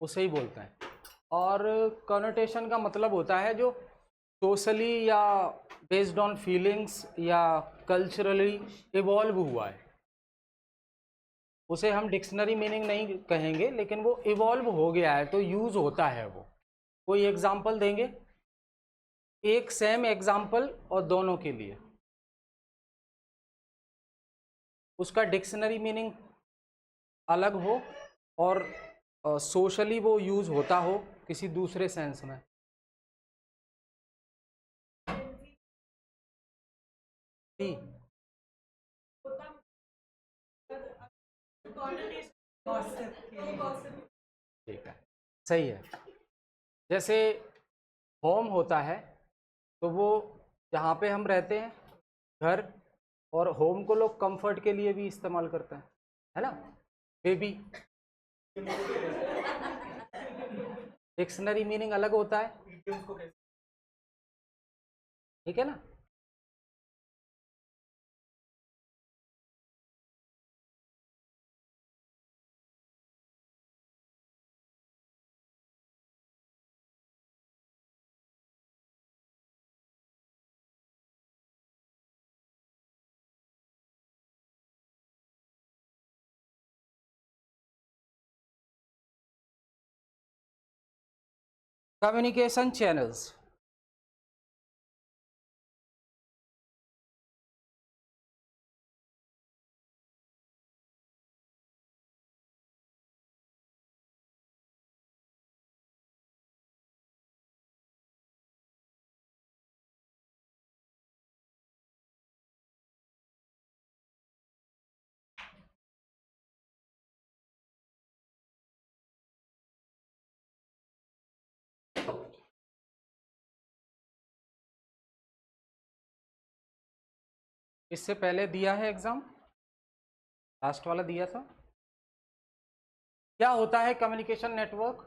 उसे ही बोलते हैं। और कॉनोटेशन का मतलब होता है जो सोशली या बेस्ड ऑन फीलिंग्स या कल्चरली इवॉल्व हुआ है, उसे हम डिक्शनरी मीनिंग नहीं कहेंगे, लेकिन वो इवॉल्व हो गया है तो यूज़ होता है वो। कोई एग्जाम्पल देंगे, एक सेम एग्जाम्पल और दोनों के लिए, उसका डिक्शनरी मीनिंग अलग हो और सोशली वो यूज़ होता हो किसी दूसरे सेंस में। ठीक है, सही है। जैसे होम होता है तो वो जहाँ पे हम रहते हैं, घर, और होम को लोग कंफर्ट के लिए भी इस्तेमाल करते हैं, है ना। बेबी, डिक्शनरी मीनिंग अलग होता है, ठीक है ना। कम्युनिकेशन चैनल्स, इससे पहले दिया है एग्जाम, लास्ट वाला दिया था। क्या होता है कम्युनिकेशन नेटवर्क?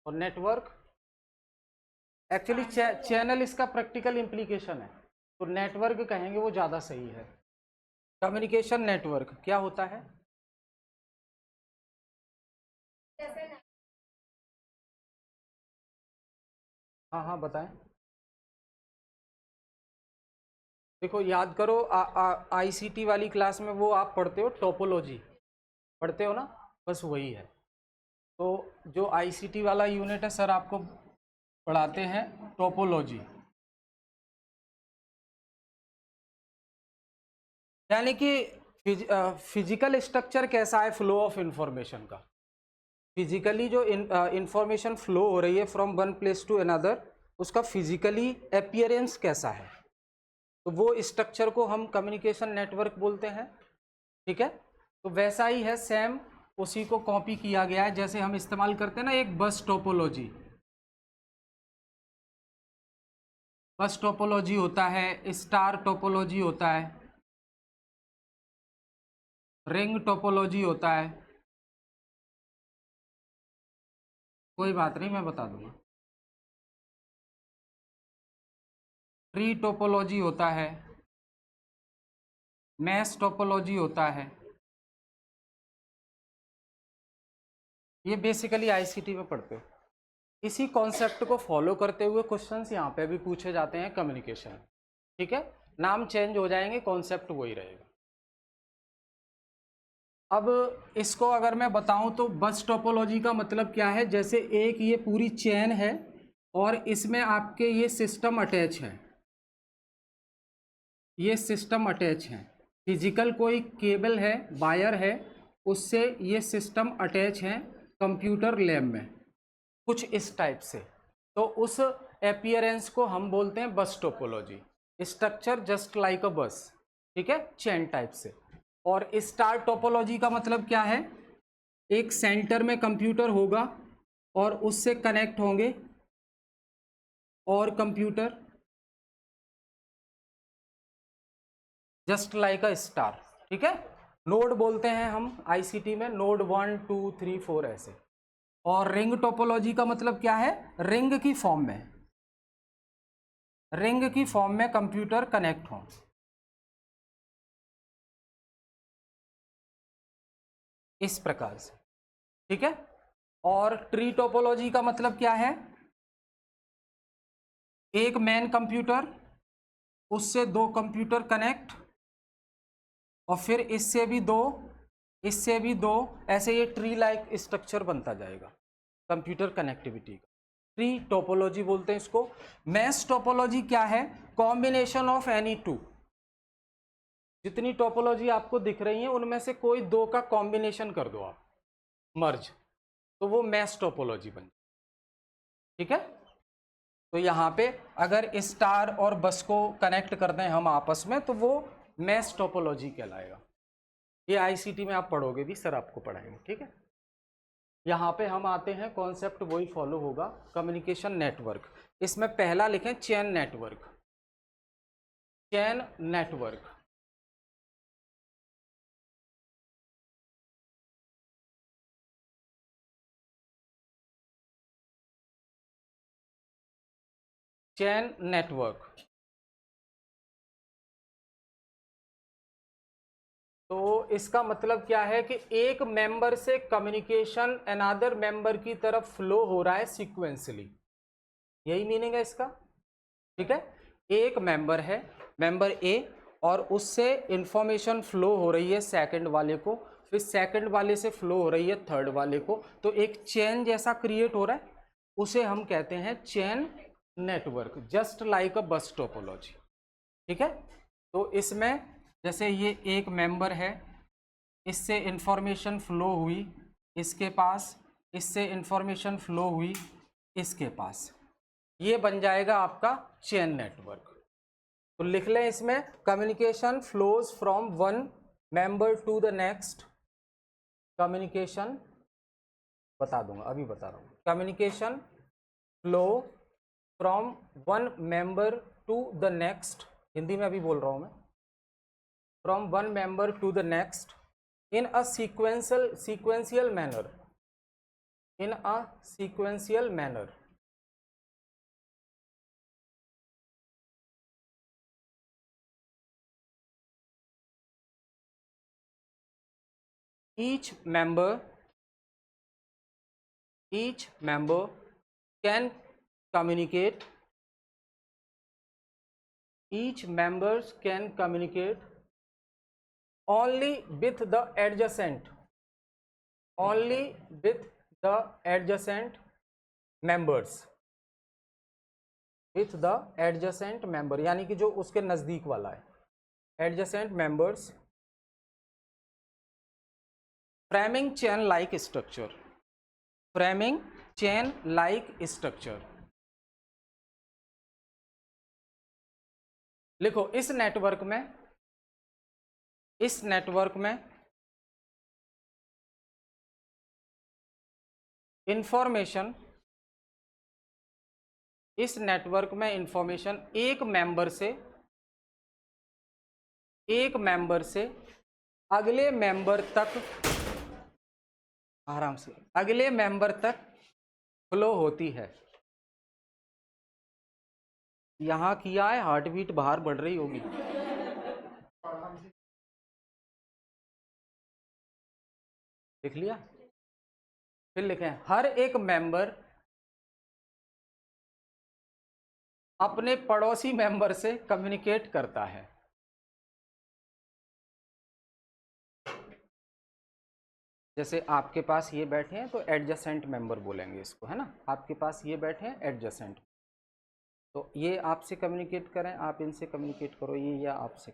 और नेटवर्क एक्चुअली चैनल इसका प्रैक्टिकल इम्प्लीकेशन है, तो नेटवर्क कहेंगे वो ज़्यादा सही है। कम्युनिकेशन नेटवर्क क्या होता है? हाँ हाँ बताएं। देखो याद करो, आईसीटी वाली क्लास में वो आप पढ़ते हो टोपोलॉजी, पढ़ते हो ना, बस वही है। तो जो आईसीटी वाला यूनिट है सर आपको पढ़ाते हैं टोपोलॉजी, यानी कि फिजिकल स्ट्रक्चर कैसा है फ्लो ऑफ इंफॉर्मेशन का। फिजिकली जो इंफॉर्मेशन फ्लो हो रही है from one place to another, उसका फिजिकली अपीयरेंस कैसा है, तो वो स्ट्रक्चर को हम कम्युनिकेशन नेटवर्क बोलते हैं, ठीक है। तो वैसा ही है सेम, उसी को कॉपी किया गया है। जैसे हम इस्तेमाल करते हैं ना एक बस टोपोलॉजी, बस टोपोलॉजी होता है, स्टार टोपोलॉजी होता है, रिंग टोपोलॉजी होता है। कोई बात नहीं, मैं बता दूंगा। ट्री टोपोलॉजी होता है, मैश टोपोलॉजी होता है। ये बेसिकली आईसीटी में पढ़ते हो। इसी कॉन्सेप्ट को फॉलो करते हुए क्वेश्चंस यहाँ पे भी पूछे जाते हैं कम्युनिकेशन, ठीक है। नाम चेंज हो जाएंगे, कॉन्सेप्ट वही रहेगा। अब इसको अगर मैं बताऊं तो बस टोपोलॉजी का मतलब क्या है, जैसे एक ये पूरी चेन है और इसमें आपके ये सिस्टम अटैच है, ये सिस्टम अटैच है, फिजिकल कोई केबल है, वायर है, उससे ये सिस्टम अटैच है कंप्यूटर लैब में, कुछ इस टाइप से। तो उस अपीयरेंस को हम बोलते हैं बस टोपोलॉजी, स्ट्रक्चर जस्ट लाइक अ बस, ठीक है, चेन टाइप से। और स्टार टोपोलॉजी का मतलब क्या है, एक सेंटर में कंप्यूटर होगा और उससे कनेक्ट होंगे और computer, just like a star, ठीक है। नोड बोलते हैं हम आईसीटी में, नोड 1 2 3 4 ऐसे। और रिंग टोपोलॉजी का मतलब क्या है, रिंग की फॉर्म में, रिंग की फॉर्म में कंप्यूटर कनेक्ट हों, इस प्रकार से, ठीक है। और ट्री टोपोलॉजी का मतलब क्या है? एक मेन कंप्यूटर, उससे दो कंप्यूटर कनेक्ट, और फिर इससे भी दो, इससे भी दो, ऐसे ये ट्री लाइक स्ट्रक्चर बनता जाएगा कंप्यूटर कनेक्टिविटी का। ट्री टोपोलॉजी बोलते हैं इसको। मैश टोपोलॉजी क्या है? Combination of any two. जितनी टोपोलॉजी आपको दिख रही है उनमें से कोई दो का कॉम्बिनेशन कर दो आप, मर्ज, तो वो मैश टोपोलॉजी बन, ठीक है। तो यहाँ पे अगर स्टार और बस को कनेक्ट कर दें हम आपस में तो वो मैश टोपोलॉजी कहलाएगा। ये आईसीटी में आप पढ़ोगे भी, सर आपको पढ़ाएंगे, ठीक है। यहाँ पे हम आते हैं, कॉन्सेप्ट वही फॉलो होगा, कम्युनिकेशन नेटवर्क। इसमें पहला लिखें chain network. Chain network, chain network. तो इसका मतलब क्या है कि एक मेंबर से कम्युनिकेशन अनदर मेंबर की तरफ फ्लो हो रहा है सीक्वेंसली, यही मीनिंग है इसका, ठीक है। एक मेंबर है, मेंबर ए, और उससे इंफॉर्मेशन फ्लो हो रही है सेकंड वाले को, फिर सेकंड वाले से फ्लो हो रही है थर्ड वाले को, तो एक चेन जैसा क्रिएट हो रहा है, उसे हम कहते हैं चेन नेटवर्क, जस्ट लाइक अ बस टोपोलॉजी, ठीक है। तो इसमें जैसे ये एक मेंबर है, इससे इंफॉर्मेशन फ्लो हुई इसके पास, इससे इंफॉर्मेशन फ्लो हुई इसके पास, ये बन जाएगा आपका चेन नेटवर्क। तो लिख लें इसमें, communication flows from one member to the next. Communication बता दूंगा, अभी बता रहा हूँ। Communication flow from one member to the next, Hindi में अभी बोल रहा हूँ मैं, from one member to the next in a sequential manner, in a sequential manner, each member can communicate, each members can communicate only with the adjacent, only with the adjacent members, with the adjacent member, यानी कि जो उसके नजदीक वाला है, adjacent members, framing chain like structure, framing chain like structure। लिखो, इस network में, इस नेटवर्क में इंफॉर्मेशन, इस नेटवर्क में इंफॉर्मेशन एक मेंबर से, एक मेंबर से अगले मेंबर तक, आराम से, अगले मेंबर तक फ्लो होती है। यहां किया है, हार्ट बीट बाहर बढ़ रही होगी, लिख लिया। फिर लिखें, हर एक मेंबर अपने पड़ोसी मेंबर से कम्युनिकेट करता है। जैसे आपके पास ये बैठे हैं तो एडजेसेंट मेंबर बोलेंगे इसको, है ना। आपके पास ये बैठे हैं एडजेसेंट, तो ये आपसे कम्युनिकेट करें, आप इनसे कम्युनिकेट करो, ये या आपसे,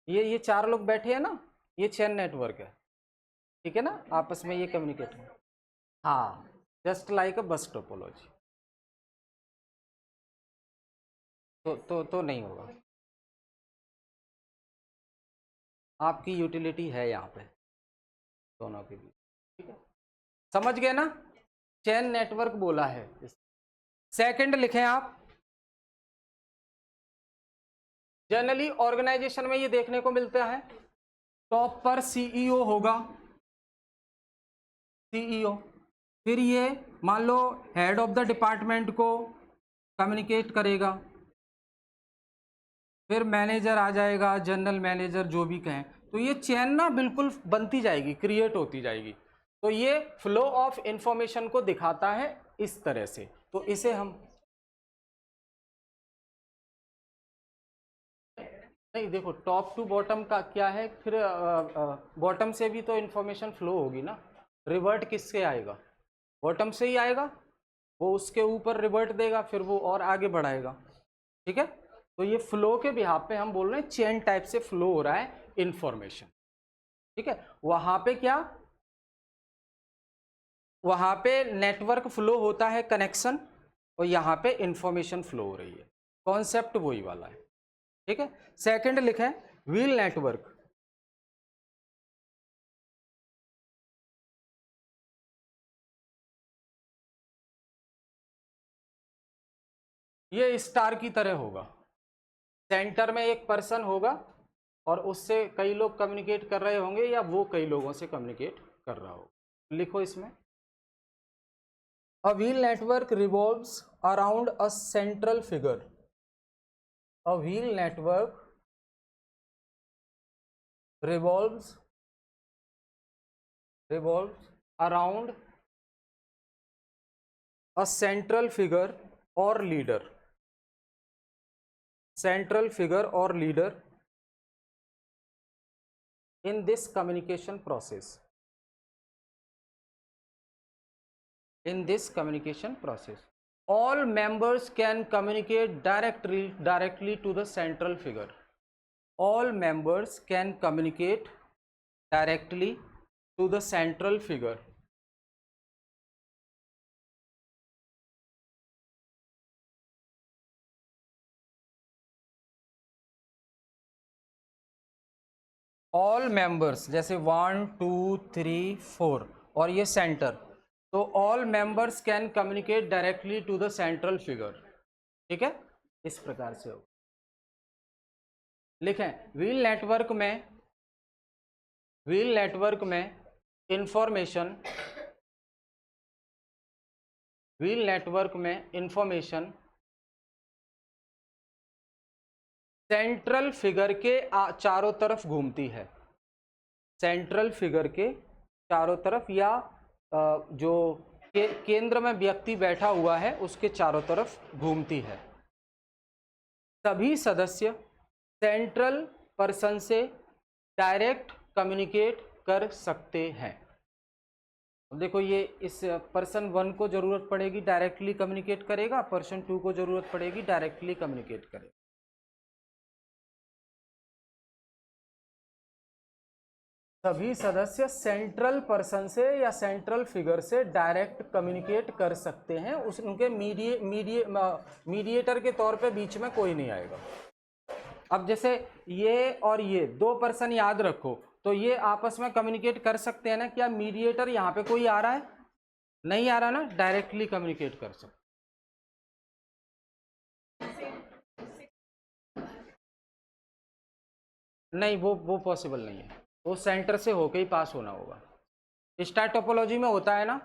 ये चार लोग बैठे हैं ना, ये चेन नेटवर्क है, ठीक है ना, आपस में ये कम्युनिकेट है। हाँ, जस्ट लाइक अ बस टोपोलॉजी। तो नहीं होगा, आपकी यूटिलिटी है यहाँ पे दोनों के बीच, ठीक है। समझ गए ना, चेन नेटवर्क बोला है। सेकंड लिखें आप, जनरली ऑर्गेनाइजेशन में ये देखने को मिलता है, टॉप पर सीईओ होगा, सीईओ, फिर ये मान लो हेड ऑफ द डिपार्टमेंट को कम्युनिकेट करेगा, फिर मैनेजर आ जाएगा, जनरल मैनेजर जो भी कहें, तो ये चेन ना बिल्कुल बनती जाएगी, क्रिएट होती जाएगी। तो ये फ्लो ऑफ इंफॉर्मेशन को दिखाता है इस तरह से। तो इसे हम नहीं, देखो टॉप टू बॉटम का क्या है, फिर बॉटम से भी तो इंफॉर्मेशन फ्लो होगी ना। रिवर्ट किससे आएगा? बॉटम से ही आएगा, वो उसके ऊपर रिवर्ट देगा, फिर वो और आगे बढ़ाएगा। ठीक है, तो ये फ्लो के बिहाफ पे हम बोल रहे हैं चेन टाइप से फ्लो हो रहा है इंफॉर्मेशन। ठीक है, वहां पे क्या, वहां पे नेटवर्क फ्लो होता है, कनेक्शन, और यहां पे इंफॉर्मेशन फ्लो हो रही है। कॉन्सेप्ट वही वाला है। ठीक है, सेकंड लिखा है व्हील नेटवर्क। ये स्टार की तरह होगा, सेंटर में एक पर्सन होगा और उससे कई लोग कम्युनिकेट कर रहे होंगे, या वो कई लोगों से कम्युनिकेट कर रहा होगा। लिखो इसमें, a wheel network revolves around a central figure. A wheel network revolves around a central figure or leader, in this communication process. All members can communicate directly to the central figure. All members can communicate directly to the central figure. All members, जैसे 1 2 3 4 और ये centre, तो all members can communicate directly to the central figure. ठीक है, इस प्रकार से हो। लिखें, व्हील नेटवर्क में इंफॉर्मेशन, व्हील नेटवर्क में इंफॉर्मेशन सेंट्रल फिगर के चारों तरफ घूमती है। सेंट्रल फिगर के चारों तरफ, या जो केंद्र में व्यक्ति बैठा हुआ है उसके चारों तरफ घूमती है। सभी सदस्य सेंट्रल पर्सन से डायरेक्ट कम्युनिकेट कर सकते हैं। देखो, ये इस पर्सन 1 को जरूरत पड़ेगी डायरेक्टली कम्युनिकेट करेगा, पर्सन 2 को जरूरत पड़ेगी डायरेक्टली कम्युनिकेट करेगा। सभी सदस्य सेंट्रल पर्सन से या सेंट्रल फिगर से डायरेक्ट कम्युनिकेट कर सकते हैं, उनके मीडिएटर के तौर पे बीच में कोई नहीं आएगा। अब जैसे ये और ये 2 पर्सन याद रखो, तो ये आपस में कम्युनिकेट कर सकते हैं ना। क्या मीडिएटर यहाँ पे कोई आ रहा है? नहीं आ रहा ना, डायरेक्टली कम्युनिकेट कर सकते। नहीं, वो पॉसिबल नहीं है, वो सेंटर से होके ही पास होना होगा। स्टार टोपोलॉजी में होता है ना,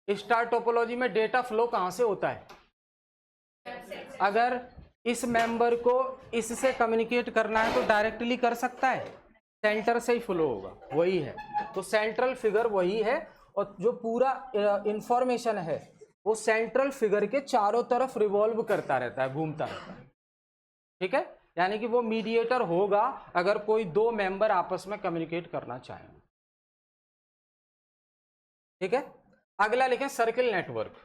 स्टार टोपोलॉजी में डेटा फ्लो कहां से होता है? अगर इस मेंबर को इससे कम्युनिकेट करना है तो डायरेक्टली कर सकता है, सेंटर से ही फ्लो होगा, वही है। तो सेंट्रल फिगर वही है, और जो पूरा इंफॉर्मेशन है वो सेंट्रल फिगर के चारों तरफ रिवॉल्व करता रहता है, घूमता रहता है। ठीक है, यानी कि वो मीडिएटर होगा अगर कोई 2 मेंबर आपस में कम्युनिकेट करना चाहें। ठीक है, अगला लिखें circle network.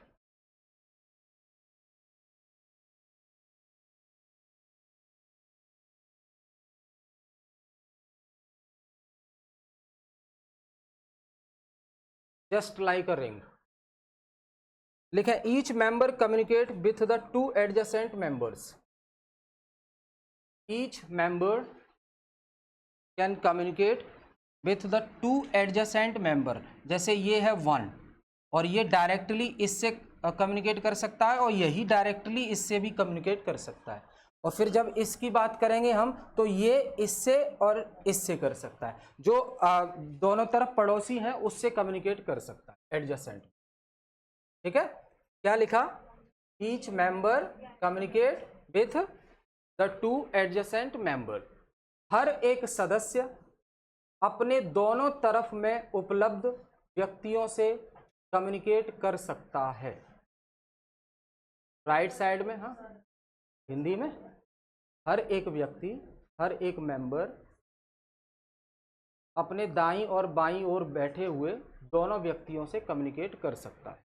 Just like a ring. लिखें, each member communicate with the 2 adjacent members. Each member can communicate with the 2 adjacent member. जैसे ये है 1, और ये डायरेक्टली इससे कम्युनिकेट कर सकता है, और यही डायरेक्टली इससे भी कम्युनिकेट कर सकता है। और फिर जब इसकी बात करेंगे हम, तो ये इससे और इससे कर सकता है, जो दोनों तरफ पड़ोसी हैं उससे कम्युनिकेट कर सकता है, एडजेसेंट। ठीक है, क्या लिखा? Each member communicate with the 2 adjacent member. हर एक सदस्य अपने दोनों तरफ में उपलब्ध व्यक्तियों से कम्युनिकेट कर सकता है। राइट साइड में, हाँ, हिंदी में, हर एक व्यक्ति, हर एक मेंबर अपने दाईं और बाईं ओर बैठे हुए दोनों व्यक्तियों से कम्युनिकेट कर सकता है।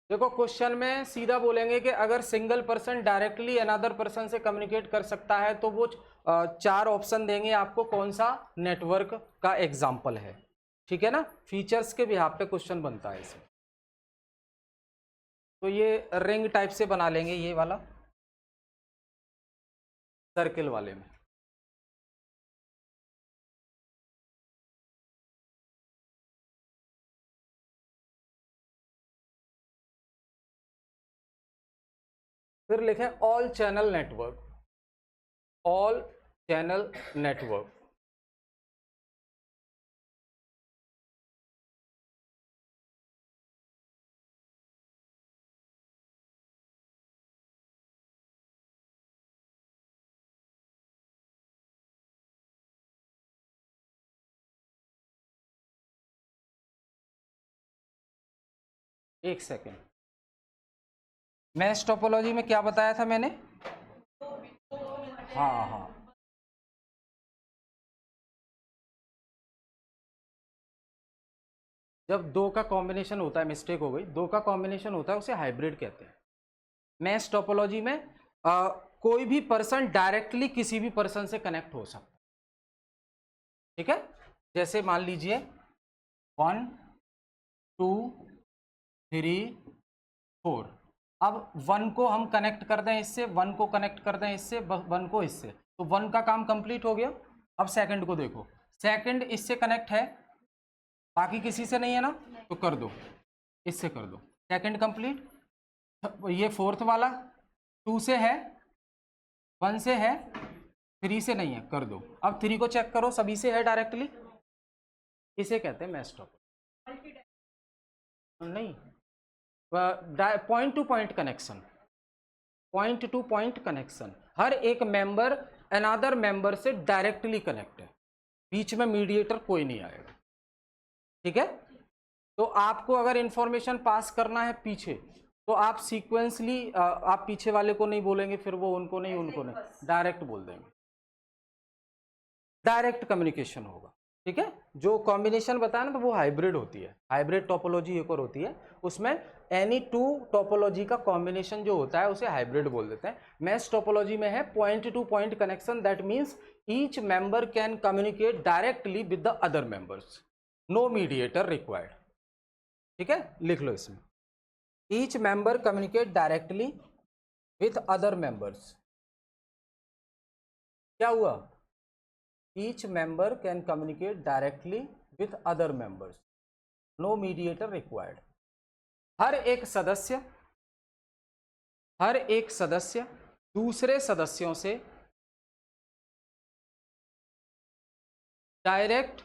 देखो क्वेश्चन में सीधा बोलेंगे कि अगर single person directly another person से कम्युनिकेट कर सकता है तो वो चार ऑप्शन देंगे आपको, कौन सा नेटवर्क का एग्जाम्पल है। ठीक है ना, फीचर्स के बिहाफ पे क्वेश्चन बनता है इसे। तो ये रिंग टाइप से बना लेंगे, ये वाला सर्किल वाले में। फिर लिखें all channel network, all channel network. एक सेकेंड, मैश टोपोलॉजी में क्या बताया था मैंने? हाँ हाँ, जब दो का कॉम्बिनेशन होता है, मिस्टेक हो गई, दो का कॉम्बिनेशन होता है उसे हाइब्रिड कहते हैं। मैश टोपोलॉजी में कोई भी पर्सन डायरेक्टली किसी भी पर्सन से कनेक्ट हो सकता है। ठीक है, जैसे मान लीजिए 1 2 3 4, अब 1 को हम कनेक्ट कर दें इससे, 1 को कनेक्ट कर दें इससे, 1 को इससे, तो 1 का काम कंप्लीट हो गया। अब सेकंड को देखो, सेकंड इससे कनेक्ट है, बाकी किसी से नहीं है ना, तो कर दो, इससे कर दो, सेकंड कंप्लीट। ये फोर्थ वाला 2 से है, 1 से है, 3 से नहीं है, कर दो। अब 3 को चेक करो, सभी से है डायरेक्टली, इसे कहते हैं मैच टॉप। नहीं, point to point connection, point to point connection, हर एक मेंबर अनदर मेंबर से डायरेक्टली कनेक्ट है, बीच में मीडिएटर कोई नहीं आएगा। ठीक है, तो आपको अगर इंफॉर्मेशन पास करना है पीछे, तो आप सीक्वेंसली आप पीछे वाले को नहीं बोलेंगे, फिर वो उनको नहीं, उनको नहीं, डायरेक्ट बोल देंगे, डायरेक्ट कम्युनिकेशन होगा। ठीक है, जो कॉम्बिनेशन बताया ना, तो वो हाइब्रिड होती है, हाइब्रिड टोपोलॉजी एक और होती है, उसमें एनी टू टोपोलॉजी का कॉम्बिनेशन जो होता है उसे हाइब्रिड बोल देते हैं। मैश टोपोलॉजी में है point to point connection, that means each member can communicate directly with the other members, no mediator required. ठीक है, लिख लो इसमें, each member communicate directly with other members. क्या हुआ? Each member can communicate directly with other members, no mediator required. हर एक सदस्य, हर एक सदस्य दूसरे सदस्यों से डायरेक्ट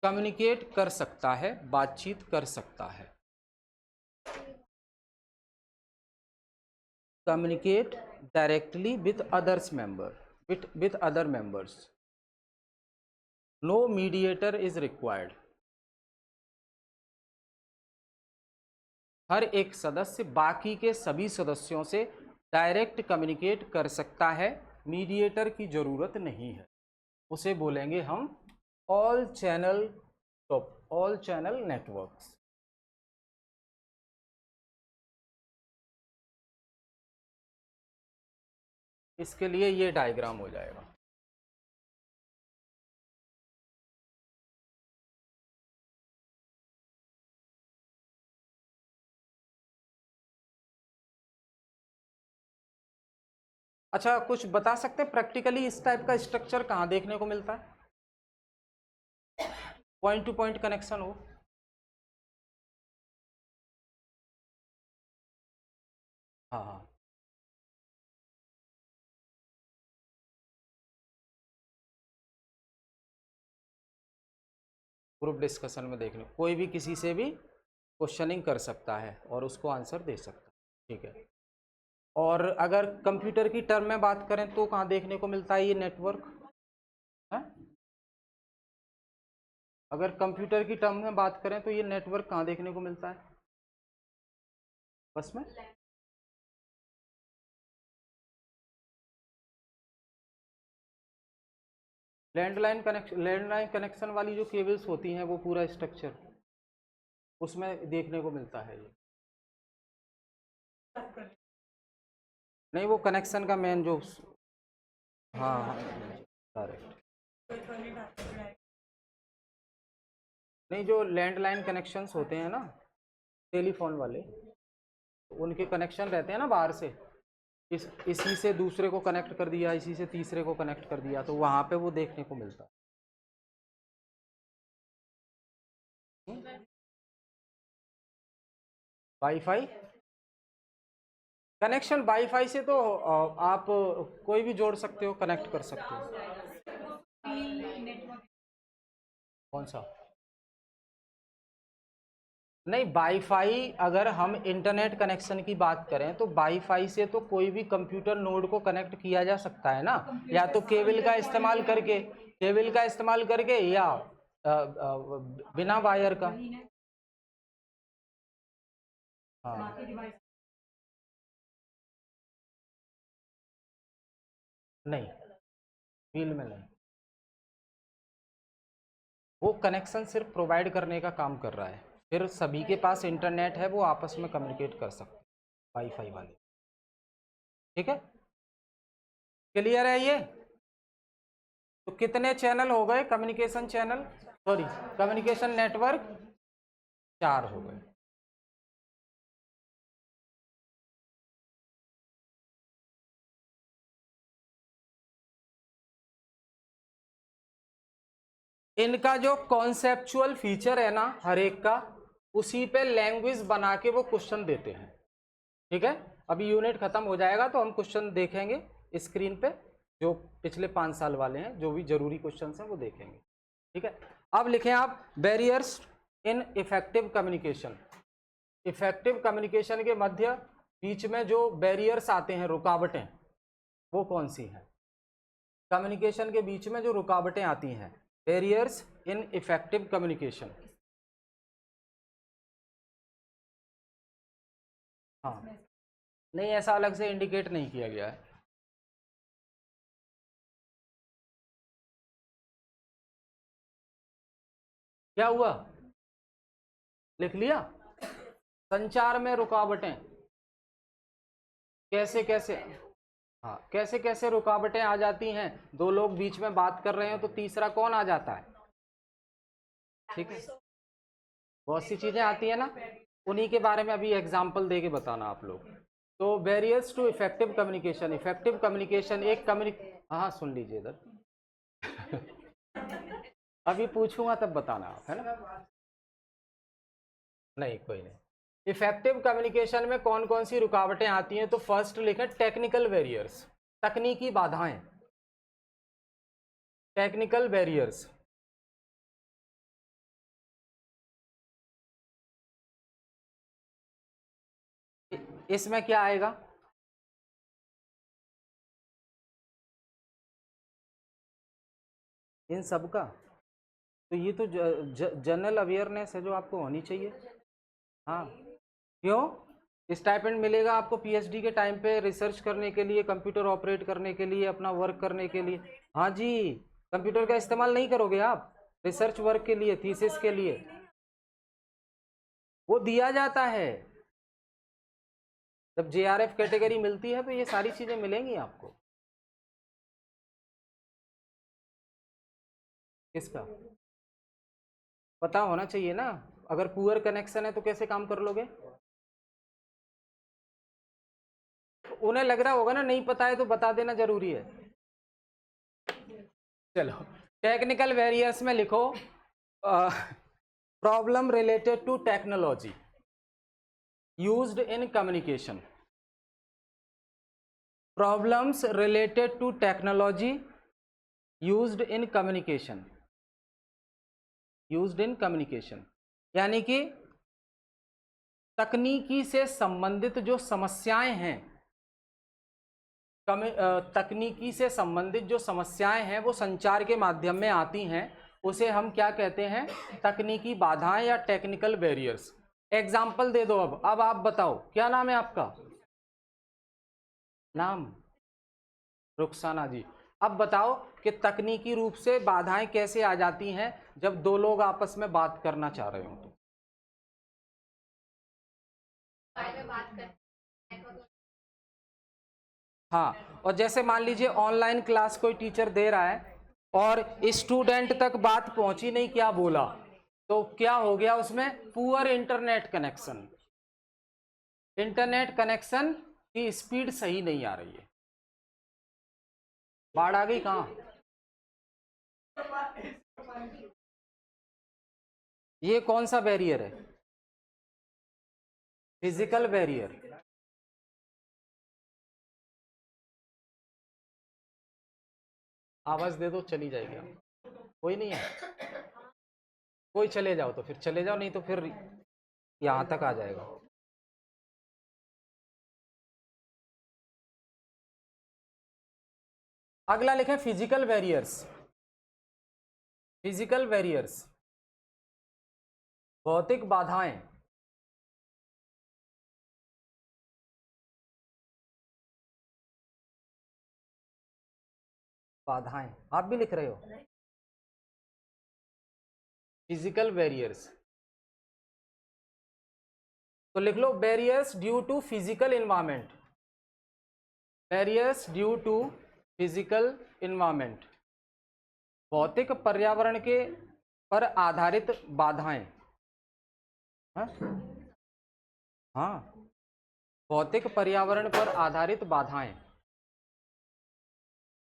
कम्युनिकेट कर सकता है, बातचीत कर सकता है। Communicate directly with others member, with other members, no mediator is required. हर एक सदस्य बाकी के सभी सदस्यों से डायरेक्ट कम्युनिकेट कर सकता है, मीडिएटर की जरूरत नहीं है, उसे बोलेंगे हम all channel top, all channel networks. इसके लिए ये डायग्राम हो जाएगा। अच्छा, कुछ बता सकते हैं प्रैक्टिकली इस टाइप का स्ट्रक्चर कहाँ देखने को मिलता है, पॉइंट टू पॉइंट कनेक्शन हो? हाँ हाँ, ग्रुप डिस्कशन में देखने, कोई भी किसी से भी क्वेश्चनिंग कर सकता है और उसको आंसर दे सकता है, ठीक है। और अगर कंप्यूटर की टर्म में बात करें तो कहाँ देखने को मिलता है ये नेटवर्क है? अगर कंप्यूटर की टर्म में बात करें तो ये नेटवर्क कहाँ देखने को मिलता है बस में? लैंडलाइन कनेक्शन वाली जो केबल्स होती हैं वो पूरा स्ट्रक्चर उसमें देखने को मिलता है ये। नहीं, वो कनेक्शन का मेन जो, हाँ हाँ डायरेक्ट नहीं, जो लैंडलाइन कनेक्शंस होते हैं ना टेलीफोन वाले, उनके कनेक्शन रहते हैं ना बाहर से, इसी से दूसरे को कनेक्ट कर दिया, इसी से तीसरे को कनेक्ट कर दिया, तो वहाँ पे वो देखने को मिलता है। वाईफाई कनेक्शन, वाईफाई से तो आप कोई भी जोड़ सकते हो, कनेक्ट कर सकते हो। कौन सा? नहीं, वाईफाई अगर हम इंटरनेट कनेक्शन की बात करें तो वाईफाई से तो कोई भी कंप्यूटर नोड को कनेक्ट किया जा सकता है ना, या तो केबल का इस्तेमाल करके, या बिना वायर का। हाँ नहीं, फील्ड में नहीं, वो कनेक्शन सिर्फ प्रोवाइड करने का काम कर रहा है, फिर सभी के पास इंटरनेट है, वो आपस में कम्युनिकेट कर सकते वाईफाई वाले, ठीक है। क्लियर है ये? तो कितने चैनल हो गए communication channel, sorry communication network? 4 हो गए। इनका जो कॉन्सेप्चुअल फीचर है ना हर एक का, उसी पे लैंग्वेज बना के वो क्वेश्चन देते हैं, ठीक है। अभी यूनिट खत्म हो जाएगा तो हम क्वेश्चन देखेंगे स्क्रीन पे, जो पिछले 5 साल वाले हैं, जो भी जरूरी क्वेश्चन हैं वो देखेंगे, ठीक है। अब लिखें आप barriers in effective communication. Effective communication के मध्य बीच में जो बैरियर्स आते हैं, रुकावटें, वो कौन सी हैं? कम्युनिकेशन के बीच में जो रुकावटें आती हैं, बैरियर्स इन इफेक्टिव कम्युनिकेशन। हाँ, नहीं ऐसा अलग से इंडिकेट नहीं किया गया है। क्या हुआ, लिख लिया? संचार में रुकावटें कैसे कैसे, हाँ कैसे कैसे रुकावटें आ जाती हैं? दो लोग बीच में बात कर रहे हैं तो तीसरा कौन आ जाता है, ठीक है। बहुत सी चीजें आती है ना, उन्हीं के बारे में अभी एग्जाम्पल दे के बताना आप लोग। तो barriers to effective communication, effective communication एक हाँ सुन लीजिए इधर अभी पूछूंगा तब बताना आप, है ना? नहीं कोई नहीं। इफेक्टिव कम्युनिकेशन में कौन कौन सी रुकावटें आती हैं, तो फर्स्ट लिखें टेक्निकल बैरियर्स, तकनीकी बाधाएं, टेक्निकल बैरियर्स। इसमें क्या आएगा? इन सब का, तो ये तो जनरल अवेयरनेस है जो आपको होनी चाहिए। हाँ, क्यों? स्टाइपेंड मिलेगा आपको पीएचडी के टाइम पे रिसर्च करने के लिए, कंप्यूटर ऑपरेट करने के लिए, अपना वर्क करने के लिए। हाँ जी, कंप्यूटर का इस्तेमाल नहीं करोगे आप रिसर्च वर्क के लिए, थीसिस के लिए, वो दिया जाता है। जब जेआरएफ कैटेगरी मिलती है तो ये सारी चीजें मिलेंगी आपको। किसका पता होना चाहिए ना, अगर पुअर कनेक्शन है तो कैसे काम कर लोगे? उन्हें लग रहा होगा ना नहीं पता है, तो बता देना जरूरी है। चलो, टेक्निकल वेरियर्स में लिखो problem related to technology used in communication, problems related to technology used in communication. Used in communication, यानी कि तकनीकी से संबंधित जो समस्याएं हैं, तकनीकी से संबंधित जो समस्याएं हैं वो संचार के माध्यम में आती हैं, उसे हम क्या कहते हैं, तकनीकी बाधाएं या टेक्निकल बैरियर्स। एग्जाम्पल दे दो। अब आप बताओ, क्या नाम है आपका? नाम रुखसाना जी। अब बताओ कि तकनीकी रूप से बाधाएं कैसे आ जाती हैं जब दो लोग आपस में बात करना चाह रहे हो तो। हाँ, और जैसे मान लीजिए ऑनलाइन क्लास कोई टीचर दे रहा है और स्टूडेंट तक बात पहुंची नहीं, क्या बोला, तो क्या हो गया उसमें, poor internet connection. Internet connection की स्पीड सही नहीं आ रही है। बाढ़ आ गई कहां? ये कौन सा बैरियर है? Physical barrier. आवाज दे दो, चली जाएगी। कोई नहीं है? कोई चले जाओ तो फिर चले जाओ, नहीं तो फिर यहां तक आ जाएगा। अगला लिखें फिजिकल बैरियर्स। फिजिकल बैरियर्स, भौतिक बाधाएं। बाधाएं आप भी लिख रहे हो? फिजिकल बैरियर्स तो लिख लो, barriers due to physical environment. Barriers due to physical environment, भौतिक पर्यावरण के पर आधारित बाधाएं। हाँ, हाँ, भौतिक पर्यावरण पर आधारित बाधाएं,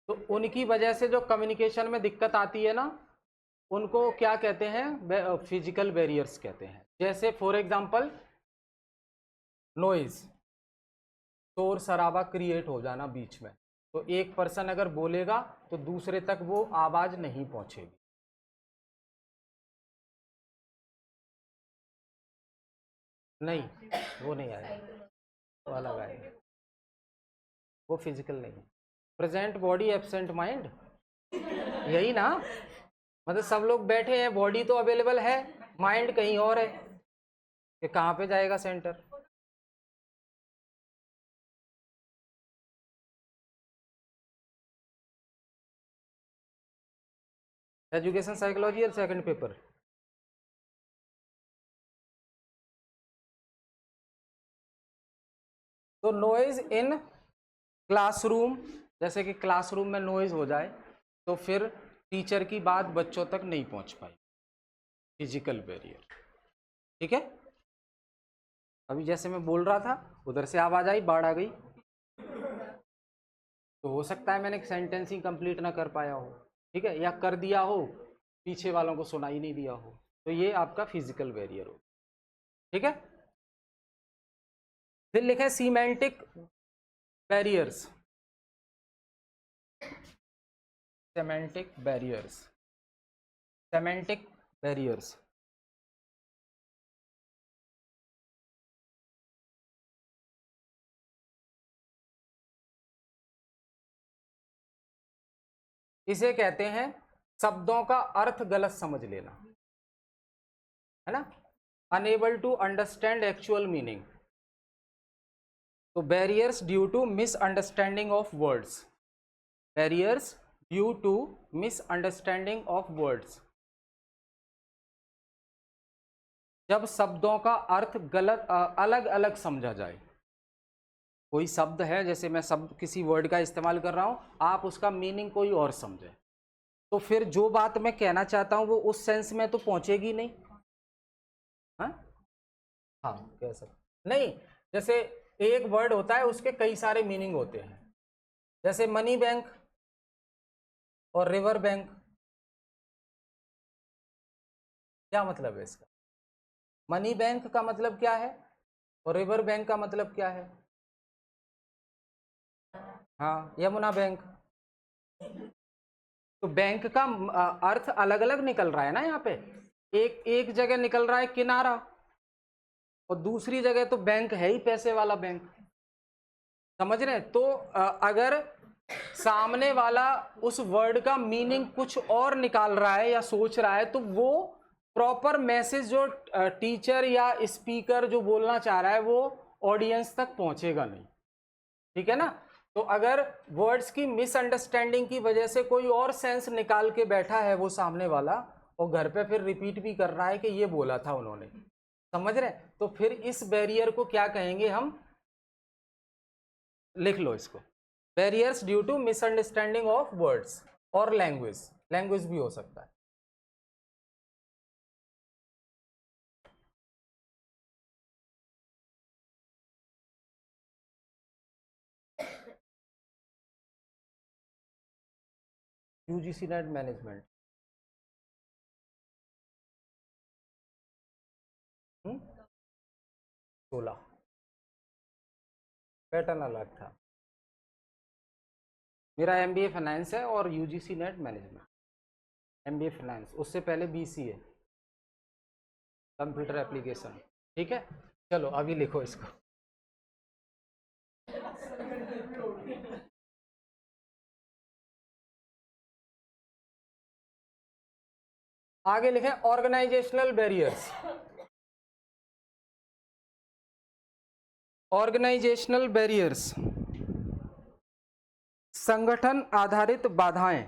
तो उनकी वजह से जो कम्युनिकेशन में दिक्कत आती है ना, उनको क्या कहते हैं, फिजिकल बैरियर्स कहते हैं। जैसे फॉर एग्जांपल नॉइज, शोर शराबा क्रिएट हो जाना बीच में, तो एक पर्सन अगर बोलेगा तो दूसरे तक वो आवाज नहीं पहुंचेगी। नहीं, वो नहीं आएगा, वो अलग आएगा, वो फिजिकल नहीं। प्रेजेंट बॉडी एब्सेंट माइंड, यही ना, मतलब सब लोग बैठे हैं, बॉडी तो अवेलेबल है, माइंड कहीं और है, ये कहाँ पे जाएगा सेंटर? एजुकेशन साइकोलॉजी और सेकंड पेपर। तो नॉइज इन क्लासरूम, जैसे कि क्लासरूम में नॉइज हो जाए तो फिर टीचर की बात बच्चों तक नहीं पहुंच पाई, फिजिकल बैरियर। ठीक है, अभी जैसे मैं बोल रहा था उधर से आवाज आई, बाढ़ आ गई, तो हो सकता है मैंने सेंटेंस ही कंप्लीट ना कर पाया हो, ठीक है, या कर दिया हो, पीछे वालों को सुनाई नहीं दिया हो, तो ये आपका फिजिकल बैरियर हो। ठीक है, फिर लिखे semantic barriers. Semantic barriers, semantic barriers, इसे कहते हैं शब्दों का अर्थ गलत समझ लेना, है ना, unable to understand actual meaning. तो barriers due to misunderstanding of words, barriers due to misunderstanding of words, जब शब्दों का अर्थ गलत अलग अलग समझा जाए। कोई शब्द है, जैसे मैं शब्द किसी वर्ड का इस्तेमाल कर रहा हूं, आप उसका मीनिंग कोई और समझे, तो फिर जो बात मैं कहना चाहता हूं वो उस सेंस में तो पहुंचेगी नहीं। हाँ, हाँ, कह सकते नहीं, जैसे एक वर्ड होता है उसके कई सारे मीनिंग होते हैं, जैसे मनी बैंक और रिवर बैंक, क्या मतलब है इसका? मनी बैंक का मतलब क्या है और रिवर बैंक का मतलब क्या है? हाँ, यमुना बैंक। तो बैंक का अर्थ अलग अलग निकल रहा है ना यहाँ पे, एक जगह निकल रहा है किनारा और दूसरी जगह तो बैंक है ही पैसे वाला बैंक। समझ रहे हैं? तो अगर सामने वाला उस वर्ड का मीनिंग कुछ और निकाल रहा है या सोच रहा है तो वो प्रॉपर मैसेज जो टीचर या स्पीकर जो बोलना चाह रहा है वो ऑडियंस तक पहुंचेगा नहीं। ठीक है ना? तो अगर वर्ड्स की मिसअंडरस्टैंडिंग की वजह से कोई और सेंस निकाल के बैठा है वो सामने वाला और घर पे फिर रिपीट भी कर रहा है कि ये बोला था उन्होंने, समझ रहे? तो फिर इस बैरियर को क्या कहेंगे हम? लिख लो इसको, barriers due to misunderstanding of words और लैंग्वेज, लैंग्वेज भी हो सकता है। यूजीसी नेट मैनेजमेंट 16 पैटर्न अलग था। मेरा एमबीए फाइनेंस है और UGC net management, MBA finance, उससे पहले बीसीए कंप्यूटर एप्लीकेशन। ठीक है, चलो अभी लिखो इसको। आगे लिखें ऑर्गेनाइजेशनल बैरियर्स। ऑर्गेनाइजेशनल बैरियर्स संगठन आधारित बाधाएं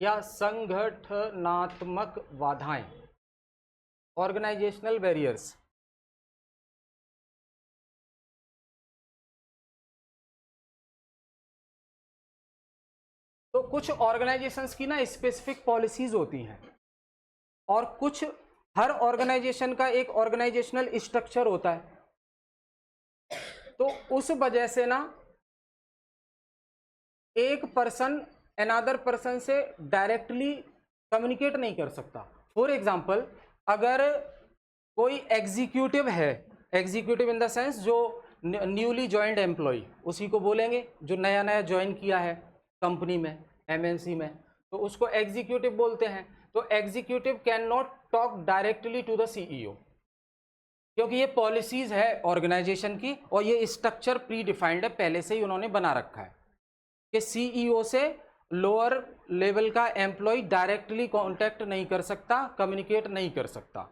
या संगठनात्मक बाधाएं, ऑर्गेनाइजेशनल बैरियर्स। तो कुछ ऑर्गेनाइजेशंस की ना स्पेसिफिक पॉलिसीज होती हैं और कुछ, हर ऑर्गेनाइजेशन का एक ऑर्गेनाइजेशनल स्ट्रक्चर होता है, तो उस वजह से ना एक पर्सन अनदर पर्सन से डायरेक्टली कम्युनिकेट नहीं कर सकता। फॉर एग्जांपल, अगर कोई एग्जीक्यूटिव है, एग्जीक्यूटिव इन द सेंस जो न्यूली ज्वाइंड एम्प्लॉय, उसी को बोलेंगे जो नया नया ज्वाइन किया है कंपनी में, एमएनसी में, तो उसको एग्जीक्यूटिव बोलते हैं। तो executive can not talk directly to the CEO, क्योंकि ये पॉलिसीज है ऑर्गेनाइजेशन की और ये स्ट्रक्चर प्री डिफाइंड है, पहले से ही उन्होंने बना रखा है कि सीईओ से लोअर लेवल का एम्प्लॉय डायरेक्टली कांटेक्ट नहीं कर सकता, कम्युनिकेट नहीं कर सकता।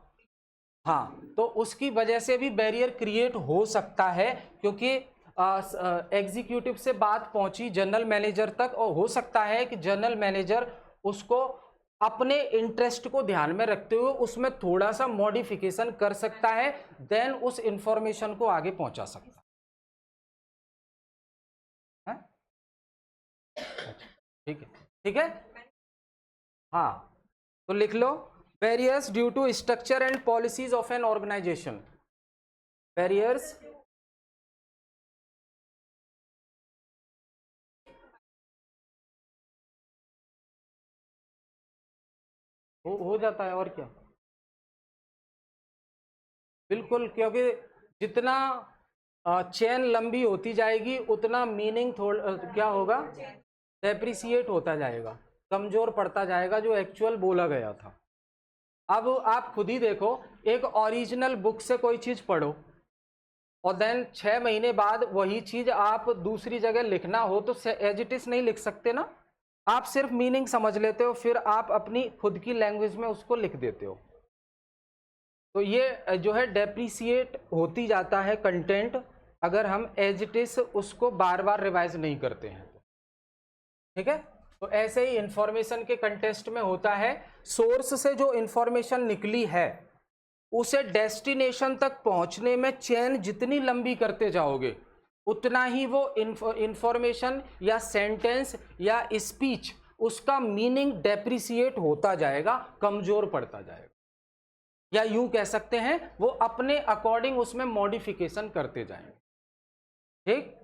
हाँ, तो उसकी वजह से भी बैरियर क्रिएट हो सकता है, क्योंकि एग्जीक्यूटिव से बात पहुंची जनरल मैनेजर तक और हो सकता है कि जनरल मैनेजर उसको अपने इंटरेस्ट को ध्यान में रखते हुए उसमें थोड़ा सा मॉडिफिकेशन कर सकता है, देन उस इंफॉर्मेशन को आगे पहुंचा सकता है। ठीक है, ठीक है। हाँ, तो लिख लो barriers due to structure and policies of an organisation. बैरियर्स हो जाता है और क्या, बिल्कुल, क्योंकि जितना चेन लंबी होती जाएगी उतना मीनिंग थोड़ा क्या होगा, डेप्रिसिएट होता जाएगा, कमजोर पड़ता जाएगा जो एक्चुअल बोला गया था। अब आप खुद ही देखो, एक ओरिजिनल बुक से कोई चीज पढ़ो और देन 6 महीने बाद वही चीज आप दूसरी जगह लिखना हो तो एज इट इज नहीं लिख सकते ना, आप सिर्फ मीनिंग समझ लेते हो, फिर आप अपनी खुद की लैंग्वेज में उसको लिख देते हो। तो ये जो है डेप्रिसिएट होती जाता है कंटेंट, अगर हम एज इट इज उसको बार बार रिवाइज नहीं करते हैं तो। ठीक है, तो ऐसे ही इंफॉर्मेशन के कंटेस्ट में होता है, सोर्स से जो इंफॉर्मेशन निकली है उसे डेस्टिनेशन तक पहुंचने में चेन जितनी लंबी करते जाओगे उतना ही वो इंफॉर्मेशन या सेंटेंस या स्पीच उसका मीनिंग डेप्रिसिएट होता जाएगा, कमजोर पड़ता जाएगा, या यूं कह सकते हैं वो अपने अकॉर्डिंग उसमें मॉडिफिकेशन करते जाएंगे। ठीक,